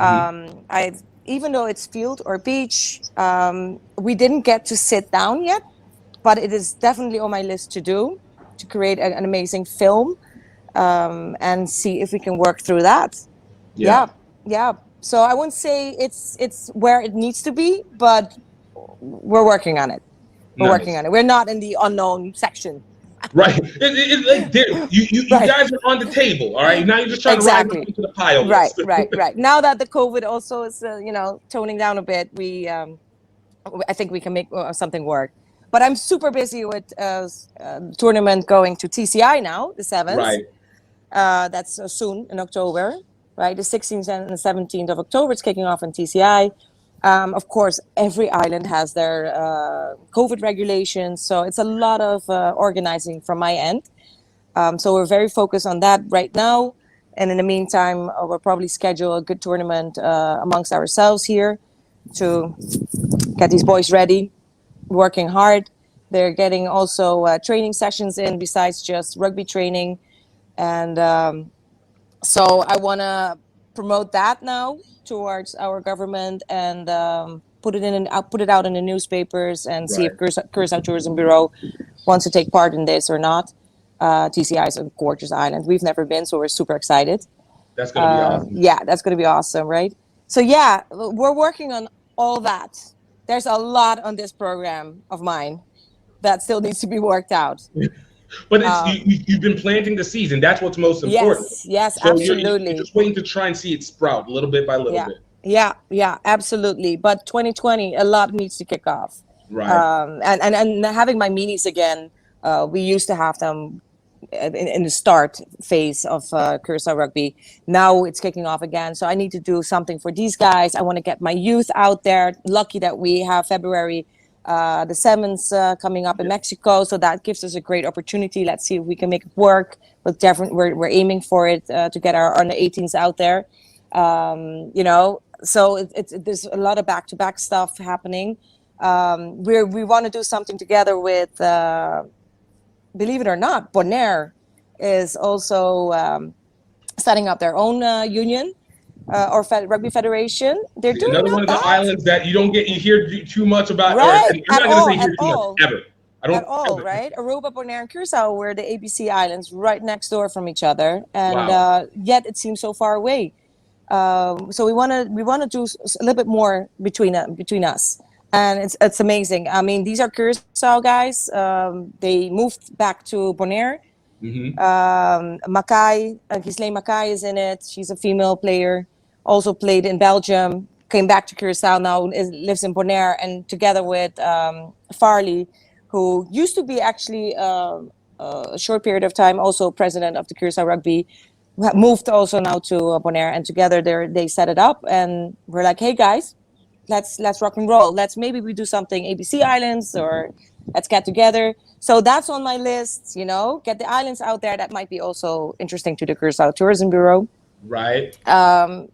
A: Even though it's field or beach, we didn't get to sit down yet, but it is definitely on my list to create an amazing film and see if we can work through that. Yeah. So I wouldn't say it's where it needs to be, but we're working on it. We're not in the unknown section.
B: Right. It's like you guys are on the table, all right? Now you're just trying to ride into the pile.
A: Right. Now that the COVID also is, toning down a bit, I think we can make something work. But I'm super busy with tournament going to TCI now, the 7th.
B: Right.
A: That's soon in October, right? The 16th and the 17th of October, it's kicking off in TCI. Of course, every island has their COVID regulations. So it's a lot of organizing from my end. So we're very focused on that right now. And in the meantime, we'll probably schedule a good tournament amongst ourselves here to get these boys ready, working hard. They're getting also training sessions in besides just rugby training. And so I want to promote that now towards our government and put it out in the newspapers and see if Curaçao Tourism Bureau wants to take part in this or not. TCI is a gorgeous island. We've never been, so we're super excited.
B: That's going to be awesome.
A: Yeah, that's going to be awesome, right? So yeah, we're working on all that. There's a lot on this program of mine that still needs to be worked out.
B: But you've been planting the seeds, and that's what's most important.
A: Yes,
B: so
A: absolutely.
B: You're just waiting to try and see it sprout little bit by little bit.
A: Yeah, absolutely. But 2020, a lot needs to kick off.
B: Right.
A: And having my meetings again, we used to have them in the start phase of Curaçao Rugby. Now it's kicking off again. So I need to do something for these guys. I want to get my youth out there. Lucky that we have February the 7th coming up in Mexico. So that gives us a great opportunity. Let's see if we can make it work. We're aiming for it to get our under 18s out there. So there's a lot of back-to-back stuff happening. We want to do something together with, believe it or not, Bonaire is also setting up their own union or rugby federation. They're doing
B: another one
A: not
B: of the
A: bad.
B: islands that you hear too much about.
A: Right,
B: Or, I'm not going to say hear too
A: all.
B: much ever. I don't
A: At all, right? Aruba, Bonaire, and Curaçao were the ABC islands right next door from each other, and yet it seems so far away. So we want to do a little bit more between us, and it's amazing. I mean, these are Curaçao guys. They moved back to Bonaire. Makai, Ghislaine Makai is in it. She's a female player, also played in Belgium. Came back to Curaçao now, lives in Bonaire, and together with Farley, who used to be actually a short period of time also president of the Curacao Rugby, moved also now to Bonaire, and together they set it up, and we're like, hey guys, let's rock and roll. Maybe we do something ABC Islands, or let's get together. So that's on my list, get the islands out there. That might be also interesting to the Curaçao Tourism Bureau.
B: Right.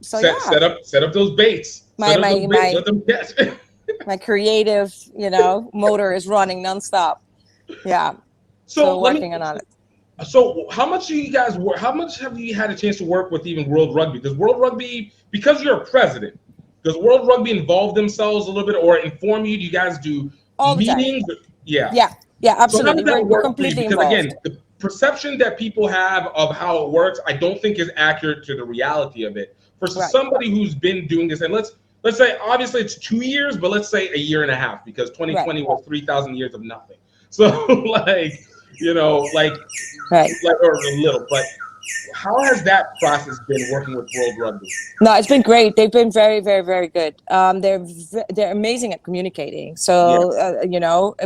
A: So
B: set up those baits. Let them catch.
A: My creative, motor is running nonstop. Yeah.
B: So
A: working on it.
B: So how much do you guys work? How much have you had a chance to work with even World Rugby? Does World Rugby, because you're a president, does World Rugby involve themselves a little bit or inform you? Do you guys do
A: all
B: meetings?
A: Yeah, absolutely.
B: So how does that work
A: completely
B: for you? Because
A: involved.
B: again, the perception that people have of how it works, I don't think is accurate to the reality of it. For somebody who's been doing this, and let's say obviously it's 2 years, but let's say a year and a half, because 2020 was 3,000 years of nothing. So or a little, but how has that process been working with World Rugby?
A: No, it's been great. They've been very, very, very good. They're amazing at communicating. So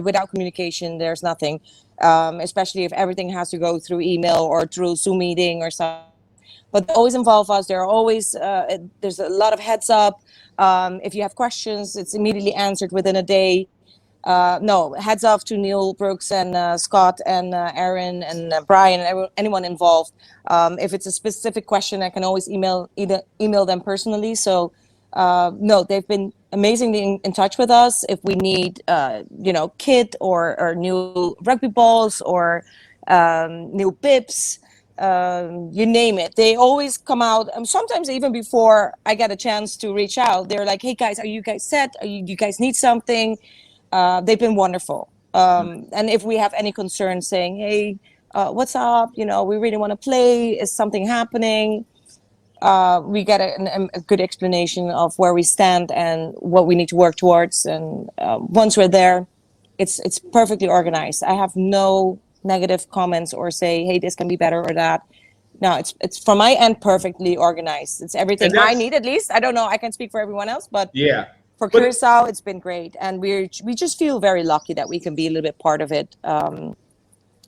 A: without communication, there's nothing. Especially if everything has to go through email or through Zoom meeting or something. But they always involve us. There are always there's a lot of heads up. If you have questions, it's immediately answered within a day. Heads off to Neil Brooks and Scott and Aaron and Brian, anyone involved. If it's a specific question, I can always email them personally. So they've been amazingly in touch with us. If we need kit or new rugby balls or new bibs, you name it, they always come out. Sometimes even before I get a chance to reach out, they're like, hey guys, are you guys set? You guys need something? They've been wonderful. And if we have any concerns saying, hey, what's up? We really want to play. Is something happening? We get a good explanation of where we stand and what we need to work towards. And once we're there, it's perfectly organized. I have no negative comments or say, hey, this can be better or that. No, it's from my end perfectly organized. It's everything I need, at least. I don't know. I can speak for everyone else, but for Curaçao, it's been great, and we just feel very lucky that we can be a little bit part of it.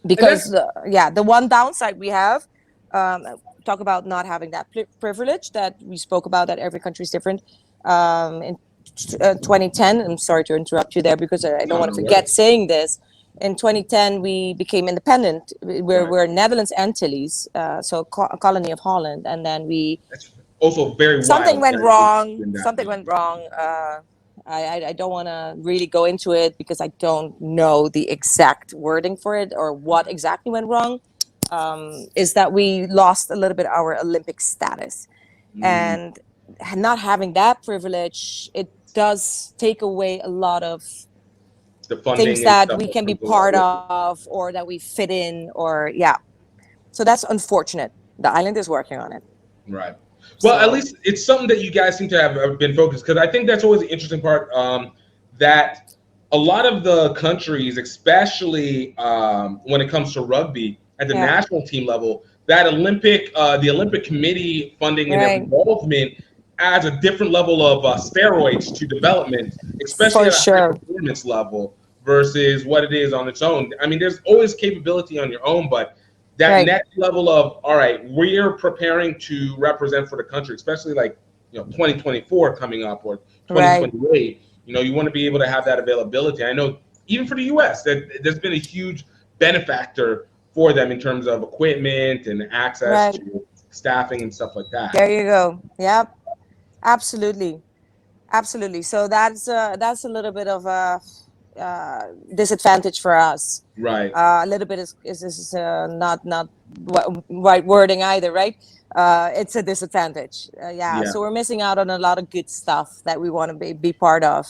A: Because the one downside we have, talk about not having that privilege that we spoke about, that every country is different. In 2010, I'm sorry to interrupt you there because I don't want to forget saying this. In 2010, we became independent. We're Netherlands Antilles, so a colony of Holland, and then we.
B: Also very
A: something went wrong. I don't want to really go into it because I don't know the exact wording for it or what exactly went wrong. Is that we lost a little bit our Olympic status, and not having that privilege, it does take away a lot of
B: the
A: things that we can be part of or that we fit in, or so that's unfortunate. The island is working on it.
B: Right. Well, at least it's something that you guys seem to have been focused, because I think that's always the interesting part, that a lot of the countries, especially when it comes to rugby at the national team level, that the Olympic Committee funding and their involvement adds a different level of steroids to development, especially at a performance level versus what it is on its own. I mean, there's always capability on your own, but that next level of, all right, we're preparing to represent for the country, especially 2024 coming up or 2028. You want to be able to have that availability. I know even for the U.S. that there's been a huge benefactor for them in terms of equipment and access to staffing and stuff like that.
A: There you go. Yep, absolutely. Absolutely. So that's a little bit of a disadvantage for us.
B: Right.
A: A little bit is not right wording either, right? It's a disadvantage. Yeah.
B: Yeah.
A: So we're missing out on a lot of good stuff that we want to be part of.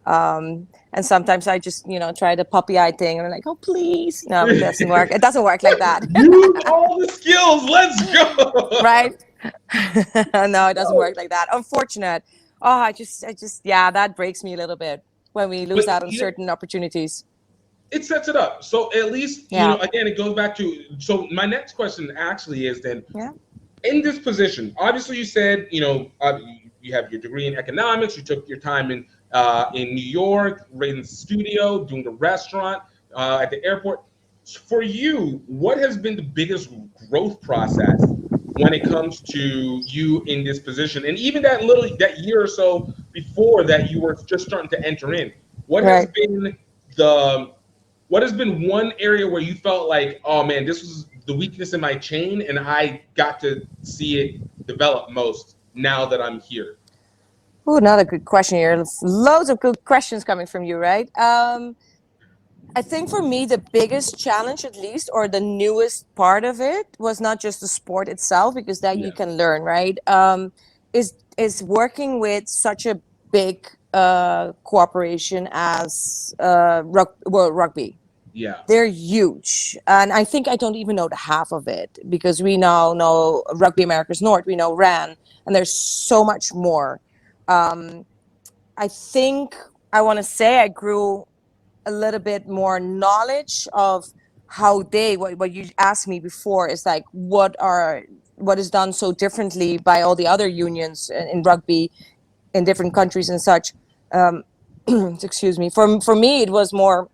A: And sometimes I just, try the puppy eye thing, and I'm like, oh, please. No, it doesn't work. It doesn't work like that.
B: Use all the skills. Let's go.
A: Right? No, it doesn't work like that. Unfortunate. Oh, I just, yeah, that breaks me a little bit when we lose out on certain opportunities.
B: It sets it up. So at least, again, it goes back to, so my next question actually is then, in this position, obviously you said, you have your degree in economics, you took your time in New York, right in the studio, doing the restaurant, at the airport. For you, what has been the biggest growth process when it comes to you in this position? And even that year or so before that you were just starting to enter in, what has been one area where you felt like, oh man, this was the weakness in my chain and I got to see it develop most now that I'm here?
A: Oh, another good question here. Loads of good questions coming from you, right? I think for me, the biggest challenge, at least, or the newest part of it, was not just the sport itself, because that you can learn, right? Is working with such a big cooperation as World Rugby.
B: Yeah,
A: they're huge, and I think I don't even know the half of it, because we now know Rugby Americas North, we know RAN, and there's so much more. I think I want to say I grew a little bit more knowledge of how what you asked me before is like, what is done so differently by all the other unions in rugby in different countries and such. Excuse me. For me, it was more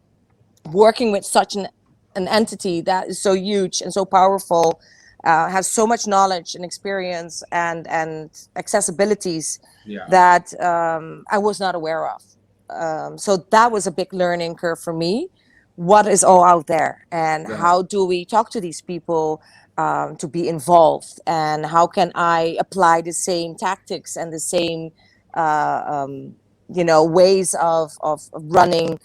A: working with such an entity that is so huge and so powerful, has so much knowledge and experience and accessibilities that I was not aware of. So that was a big learning curve for me. What is all out there, and how do we talk to these people to be involved, and how can I apply the same tactics and the same ways of running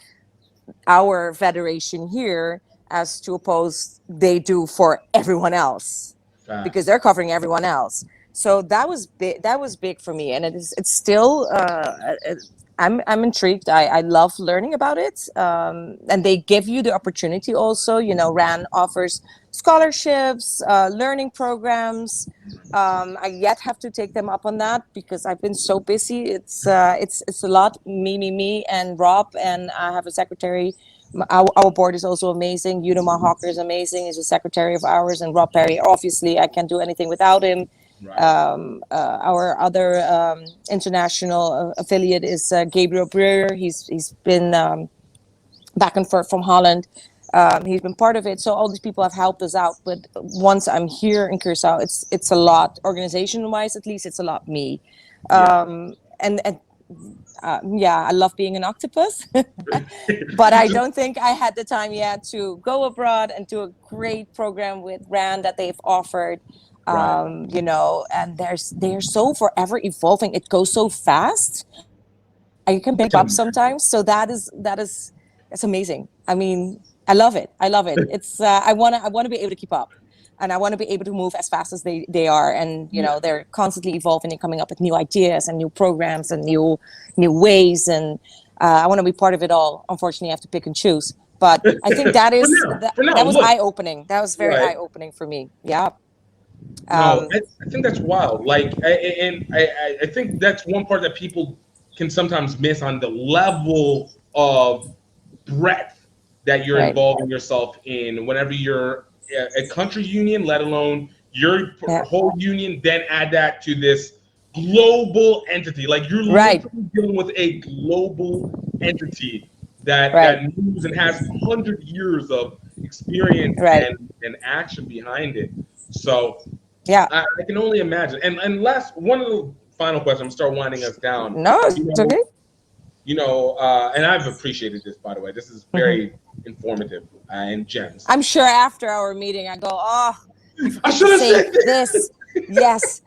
A: our federation here as to oppose they do for everyone else, because they're covering everyone else. So that was big for me, and it's still I'm intrigued. I love learning about it, and they give you the opportunity also. RAN offers scholarships, learning programs. I yet have to take them up on that because I've been so busy. It's a lot. Me, and Rob, and I have a secretary. Our board is also amazing. Unima Hawker is amazing. He's a secretary of ours, and Rob Perry. Obviously, I can't do anything without him. Our other international affiliate is Gabriel Brewer. He's been back and forth from Holland. He's been part of it. So all these people have helped us out. But once I'm here in Curaçao, it's a lot. Organization-wise, at least, it's a lot me. I love being an octopus, but I don't think I had the time yet to go abroad and do a great program with RAN that they've offered. And they're so forever evolving. It goes so fast. You can pick up sometimes. So that's amazing. I mean, I love it. It's I want to be able to keep up, and I want to be able to move as fast as they are. And they're constantly evolving and coming up with new ideas and new programs and new ways. And I want to be part of it all. Unfortunately, I have to pick and choose. But I think that is that was eye opening. That was very eye opening for me. Yeah.
B: No, I think that's wild. Like, I think that's one part that people can sometimes miss on the level of breadth that you're involving yourself in whenever you're a country union, let alone your whole union, then add that to this global entity. Like, you're literally dealing with a global entity that moves and has 100 years of experience and action behind it. So I can only imagine. And last, one of the final questions, I'm gonna start winding us down.
A: No, it's okay.
B: And I've appreciated this, by the way. This is very informative and gems.
A: I'm sure after our meeting, I go, oh,
B: I should have said
A: this. Yes.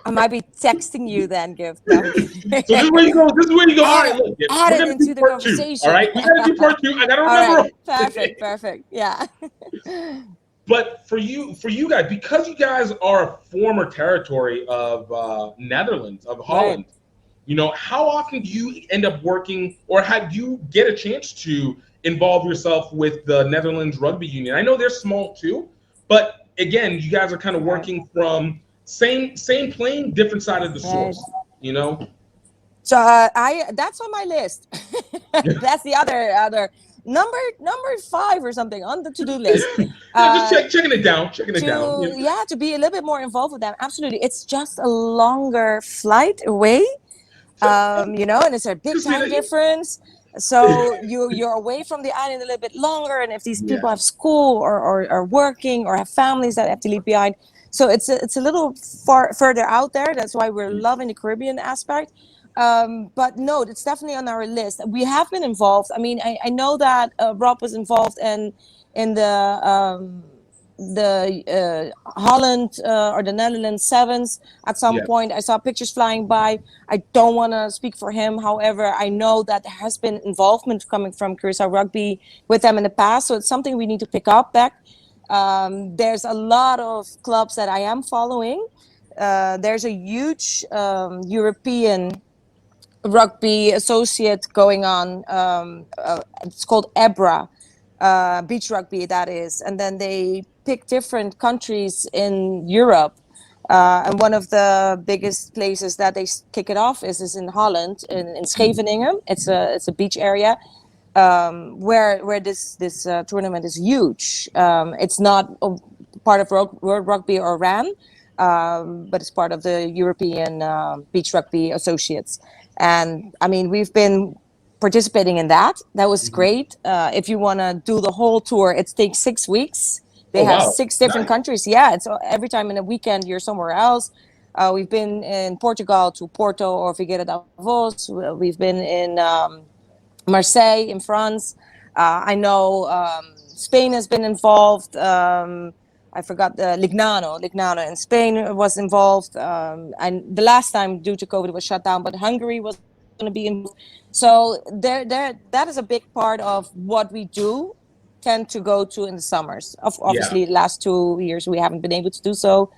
A: I might be texting you then, Gift. No.
B: So this is where you go. This is where you go. All right, look,
A: Add
B: we're
A: it
B: gonna
A: into
B: do
A: the
B: part 2.
A: conversation.
B: All right, we gotta do part 2. I gotta
A: All
B: remember.
A: right. Perfect. Yeah.
B: But for you guys, because you guys are a former territory of Netherlands, of Holland, you know, how often do you end up working, or do you get a chance to involve yourself with the Netherlands Rugby Union? I know they're small too, but again, you guys are kind of working from same plane, different side of the source, you know?
A: So that's on my list. That's the other number 5 or something on the to-do list.
B: Just checking it down.
A: Yeah, to be a little bit more involved with them. Absolutely. It's just a longer flight away. You know, and it's a big time difference. So you're away from the island a little bit longer, and if these people have school or are working or have families that have to leave behind, so it's a little further out there. That's why we're loving the Caribbean aspect. But no, it's definitely on our list. We have been involved. I mean, I know that Rob was involved in the Holland or the Netherlands Sevens at some point. I saw pictures flying by. I don't want to speak for him. However, I know that there has been involvement coming from Curaçao Rugby with them in the past. So it's something we need to pick up back. There's a lot of clubs that I am following. There's a huge European rugby associate going on. It's called EBRA. Beach rugby, that is, and then they pick different countries in Europe, and one of the biggest places that they kick it off is in Holland, in Scheveningen. It's a beach area where this tournament is huge. It's not part of World Rugby or RAN, but it's part of the European Beach Rugby Associates. And I mean, we've been participating in that. That was great. If you want to do the whole tour, it takes 6 weeks. They have 6 different countries. Yeah, it's every time in a weekend you're somewhere else. We've been in Portugal to Porto or Figueira da Foz. We've been in Marseille in France. I know Spain has been involved. I forgot the Lignano in Spain was involved. And the last time, due to COVID, it was shut down, but Hungary was going to be involved. So that is a big part of what we do tend to go to in the summers. Obviously, the last 2 years we haven't been able to do so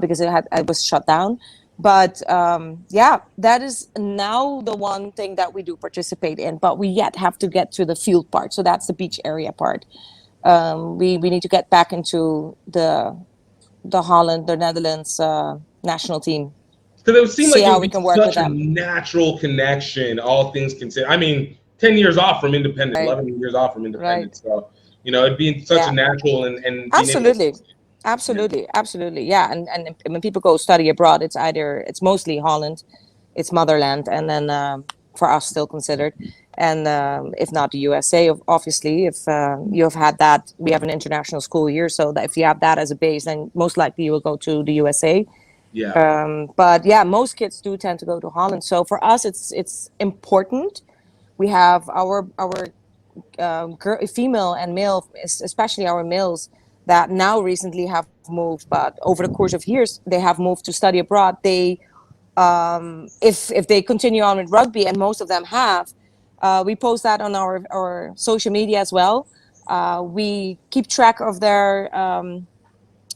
A: because it was shut down. But that is now the one thing that we do participate in. But we yet have to get to the field part. So that's the beach area part. We need to get back into the Holland, the Netherlands national team.
B: Because it would seem like it would be such a
A: them.
B: natural connection, all things considered. I mean, 10 years off from independence, 11 years off from independence. So, you know, it'd be such a natural and
A: Absolutely. Yeah. And when people go study abroad, it's mostly Holland, it's motherland, and then for us still considered. And if not the USA, obviously, if you have had that, we have an international school here. So that if you have that as a base, then most likely you will go to the USA. But yeah, most kids do tend to go to Holland. So for us, it's important. We have our female and male, especially our males, that now recently have moved, but over the course of years, they have moved to study abroad. They, if they continue on with rugby, and most of them have, we post that on our social media as well. We keep track of their,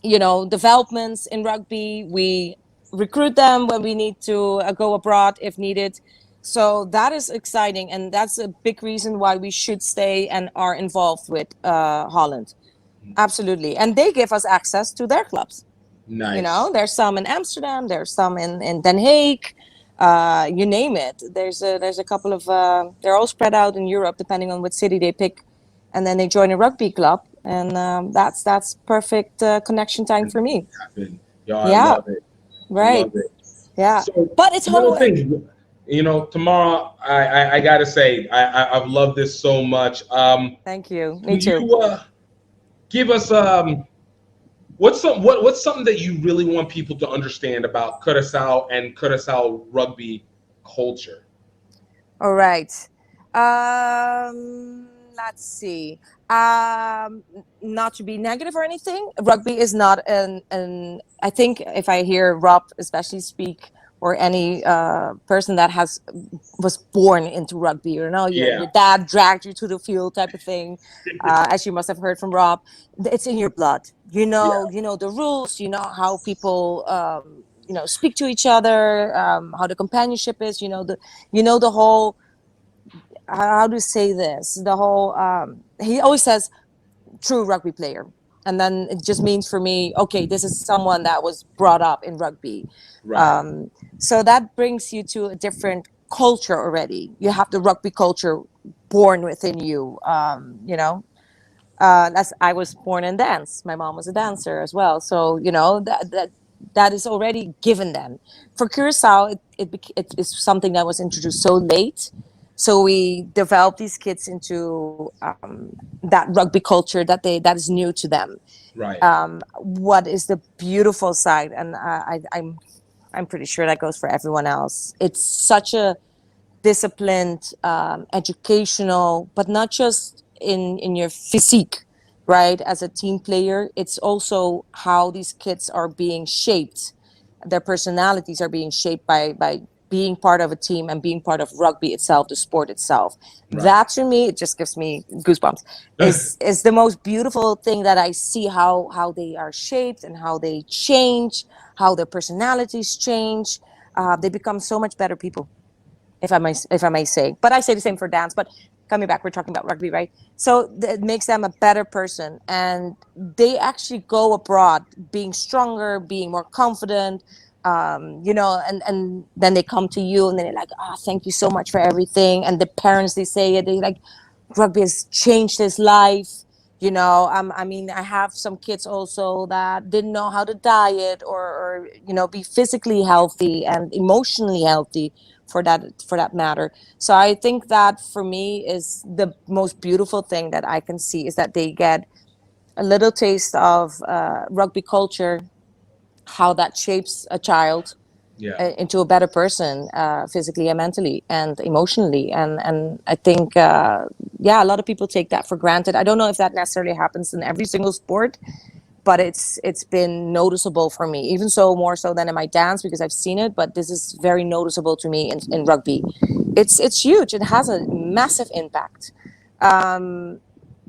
A: developments in rugby. We recruit them when we need to go abroad if needed. So that is exciting, and that's a big reason why we should stay and are involved with Holland. Absolutely. And they give us access to their clubs.
B: Nice.
A: You know, there's some in Amsterdam, there's some in Den Haag, you name it. There's a couple of, they're all spread out in Europe, depending on what city they pick. And then they join a rugby club. And that's perfect connection time for me.
B: I love it.
A: Right.
B: Love it.
A: Yeah.
B: So,
A: but it's homework.
B: You know, Tamara, I got to say, I've loved this so much.
A: Thank you. Me too.
B: You, give us what's something that you really want people to understand about Curaçao and Curaçao rugby culture?
A: All right. Let's see. Not to be negative or anything, rugby is not an. I think if I hear Rob especially speak, or any person that was born into rugby, your dad dragged you to the field type of thing, as you must have heard from Rob. It's in your blood. You know the rules. You know how people speak to each other. How the companionship is. The whole. How do you say this? The whole. He always says true rugby player. And then it just means for me, okay, this is someone that was brought up in rugby.
B: Right.
A: So that brings you to a different culture already. You have the rugby culture born within you. That's I was born in dance. My mom was a dancer as well. So that is already given them. For Curacao, it is something that was introduced so late. So we develop these kids into that rugby culture that is new to them.
B: Right.
A: What is the beautiful side, and I'm pretty sure that goes for everyone else. It's such a disciplined, educational, but not just in your physique, right? As a team player, it's also how these kids are being shaped. Their personalities are being shaped by being part of a team and being part of rugby itself, the sport itself.
B: Right.
A: That to me, it just gives me goosebumps. Is the most beautiful thing that I see how they are shaped and how they change, how their personalities change. They become so much better people, if I may say. But I say the same for dance. But coming back, we're talking about rugby, right? So it makes them a better person, and they actually go abroad being stronger, being more confident. And then they come to you and they're like, thank you so much for everything. And the parents, they say it, they like, rugby has changed his life. I have some kids also that didn't know how to diet or be physically healthy and emotionally healthy for that matter. So I think that for me is the most beautiful thing that I can see, is that they get a little taste of rugby culture, how that shapes a child into a better person, physically and mentally and emotionally. And I think, a lot of people take that for granted. I don't know if that necessarily happens in every single sport, but it's been noticeable for me, even so more so than in my dance, because I've seen it. But this is very noticeable to me in rugby. It's huge. It has a massive impact, and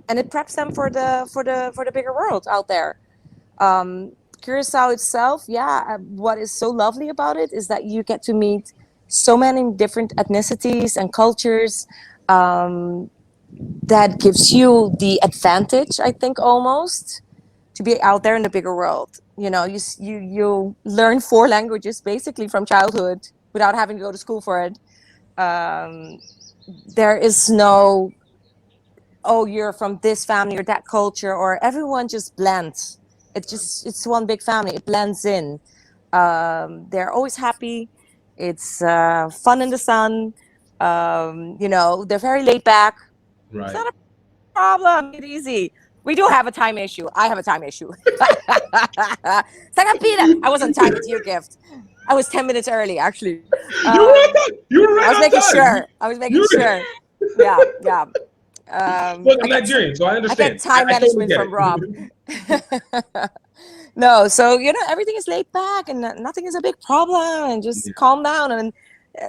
A: it preps them for the bigger world out there. Curacao itself, what is so lovely about it is that you get to meet so many different ethnicities and cultures. That gives you the advantage, I think, almost, to be out there in the bigger world. You learn 4 languages basically from childhood without having to go to school for it. There is no, you're from this family or that culture, or everyone just blends. It's one big family. It blends in. They're always happy. It's fun in the sun. They're very laid back.
B: Right.
A: It's not a problem. Take it easy. We do have a time issue. I have a time issue. Sagapita. I was on time with your gift. I was 10 minutes early, actually.
B: You were right.
A: I was making sure. Yeah.
B: Well, I'm Nigerian, so I understand.
A: I get time management from Rob. No, so everything is laid back and nothing is a big problem, and just calm down. And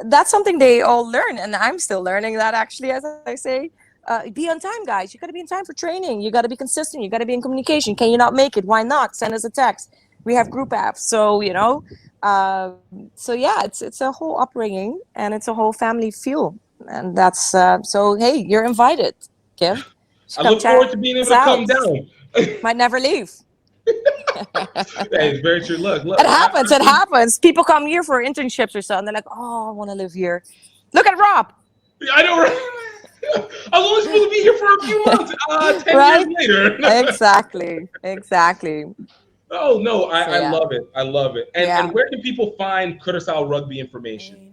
A: that's something they all learn, and I'm still learning that, actually, as I say. Be on time, guys. You got to be in time for training. You got to be consistent. You got to be in communication. Can you not make it? Why not? Send us a text. We have group apps. So, it's a whole upbringing, and it's a whole family feel. And that's, so, hey, you're invited, Kim.
B: I look forward to being able to come down.
A: Might never leave.
B: That is very true. Look.
A: It happens. People come here for internships or something. They're like, I want to live here. Look at Rob.
B: I know, right? I was only supposed to be here for a few months. 10 years later.
A: Exactly.
B: Oh no, I love it. I love it. And where can people find Kurosawa rugby information?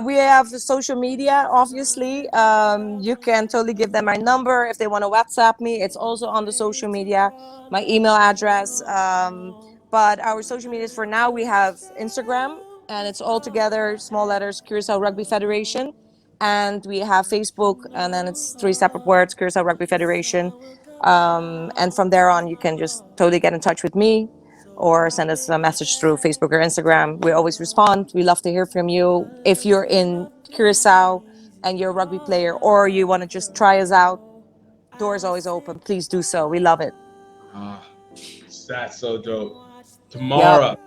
A: We have social media, obviously. You can totally give them my number if they want to WhatsApp me. It's also on the social media, my email address. But our social medias for now, we have Instagram, and it's all together, small letters, Curaçao Rugby Federation. And we have Facebook, and then it's 3 separate words, Curaçao Rugby Federation. And from there on, you can just totally get in touch with me or send us a message through Facebook or Instagram. We always respond. We love to hear from you. If you're in Curaçao and you're a rugby player, or you want to just try us out, doors always open. Please do so. We love it.
B: That's so dope. Tamara.
A: Yep.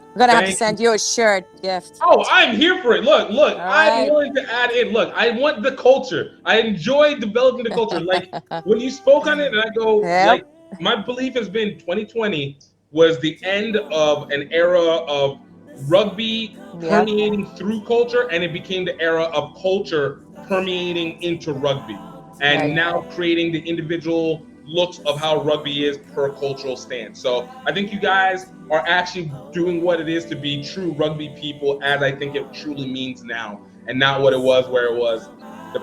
A: I'm going to have to send you a shirt gift.
B: Oh, I'm here for it. Look, I'm willing to add in. Look, I want the culture. I enjoy developing the culture. Like when you spoke on it, and I go, like, my belief has been 2020 was the end of an era of rugby permeating through culture, and it became the era of culture permeating into rugby. And now creating the individual looks of how rugby is per cultural stance. So I think you guys are actually doing what it is to be true rugby people, as I think it truly means now, and not what it was where it was the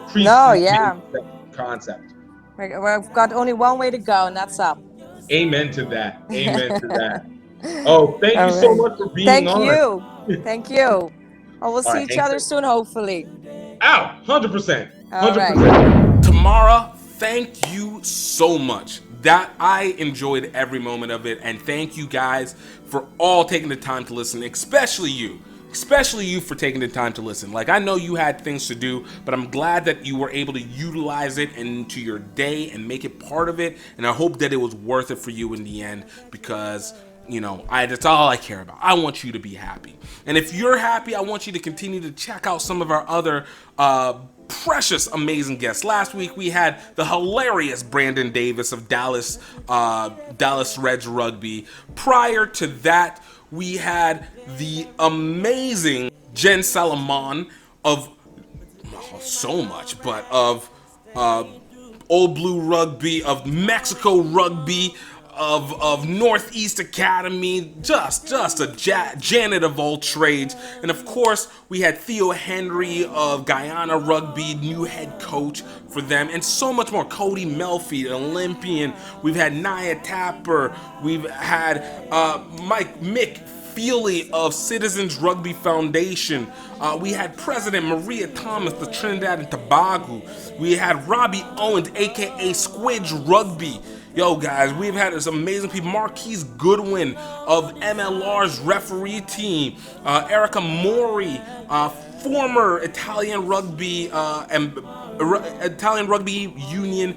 B: concept.
A: We've got only one way to go, and that's up.
B: Amen to that. Amen to that. Oh, thank you so much for being on.
A: Thank you. Oh, we'll see each other soon, hopefully.
B: 100%.
N: 100%. Tamara, thank you so much. That I enjoyed every moment of it, and thank you guys for all taking the time to listen, especially you for taking the time to listen. Like, I know you had things to do, but I'm glad that you were able to utilize it into your day and make it part of it, and I hope that it was worth it for you in the end, because that's all I care about. I want you to be happy. And if you're happy, I want you to continue to check out some of our other precious, amazing guests. Last week we had the hilarious Brandon Davis of Dallas Reds Rugby. Prior to that, we had the amazing Jen Salomon of Old Blue Rugby, of Mexico Rugby, of Northeast Academy, just a Janet of all trades. And of course, we had Theo Henry of Guyana Rugby, new head coach for them, and so much more. Cody Melfi, Olympian. We've had Nia Tapper. We've had Mick Feely of Citizens Rugby Foundation. We had President Maria Thomas, the Trinidad and Tobago. We had Robbie Owens, aka Squidge Rugby. Yo, guys, we've had some amazing people. Marquise Goodwin of MLR's referee team. Erica Mori, former Italian Rugby Union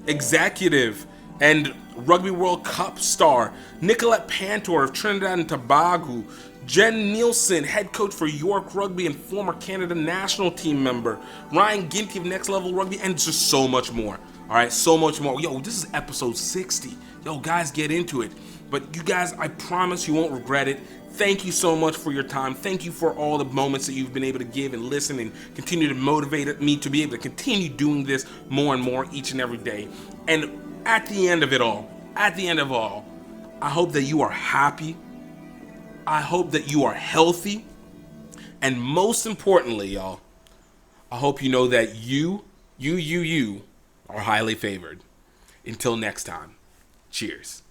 N: executive and Rugby World Cup star. Nicolette Pantor of Trinidad and Tobago. Jen Nielsen, head coach for York Rugby and former Canada national team member. Ryan Ginty of Next Level Rugby, and just so much more. All right, so much more. Yo, this is episode 60. Yo, guys, get into it. But you guys, I promise you won't regret it. Thank you so much for your time. Thank you for all the moments that you've been able to give and listen and continue to motivate me to be able to continue doing this more and more each and every day. And at the end of all, I hope that you are happy. I hope that you are healthy. And most importantly, y'all, I hope you know that you are highly favored. Until next time, cheers.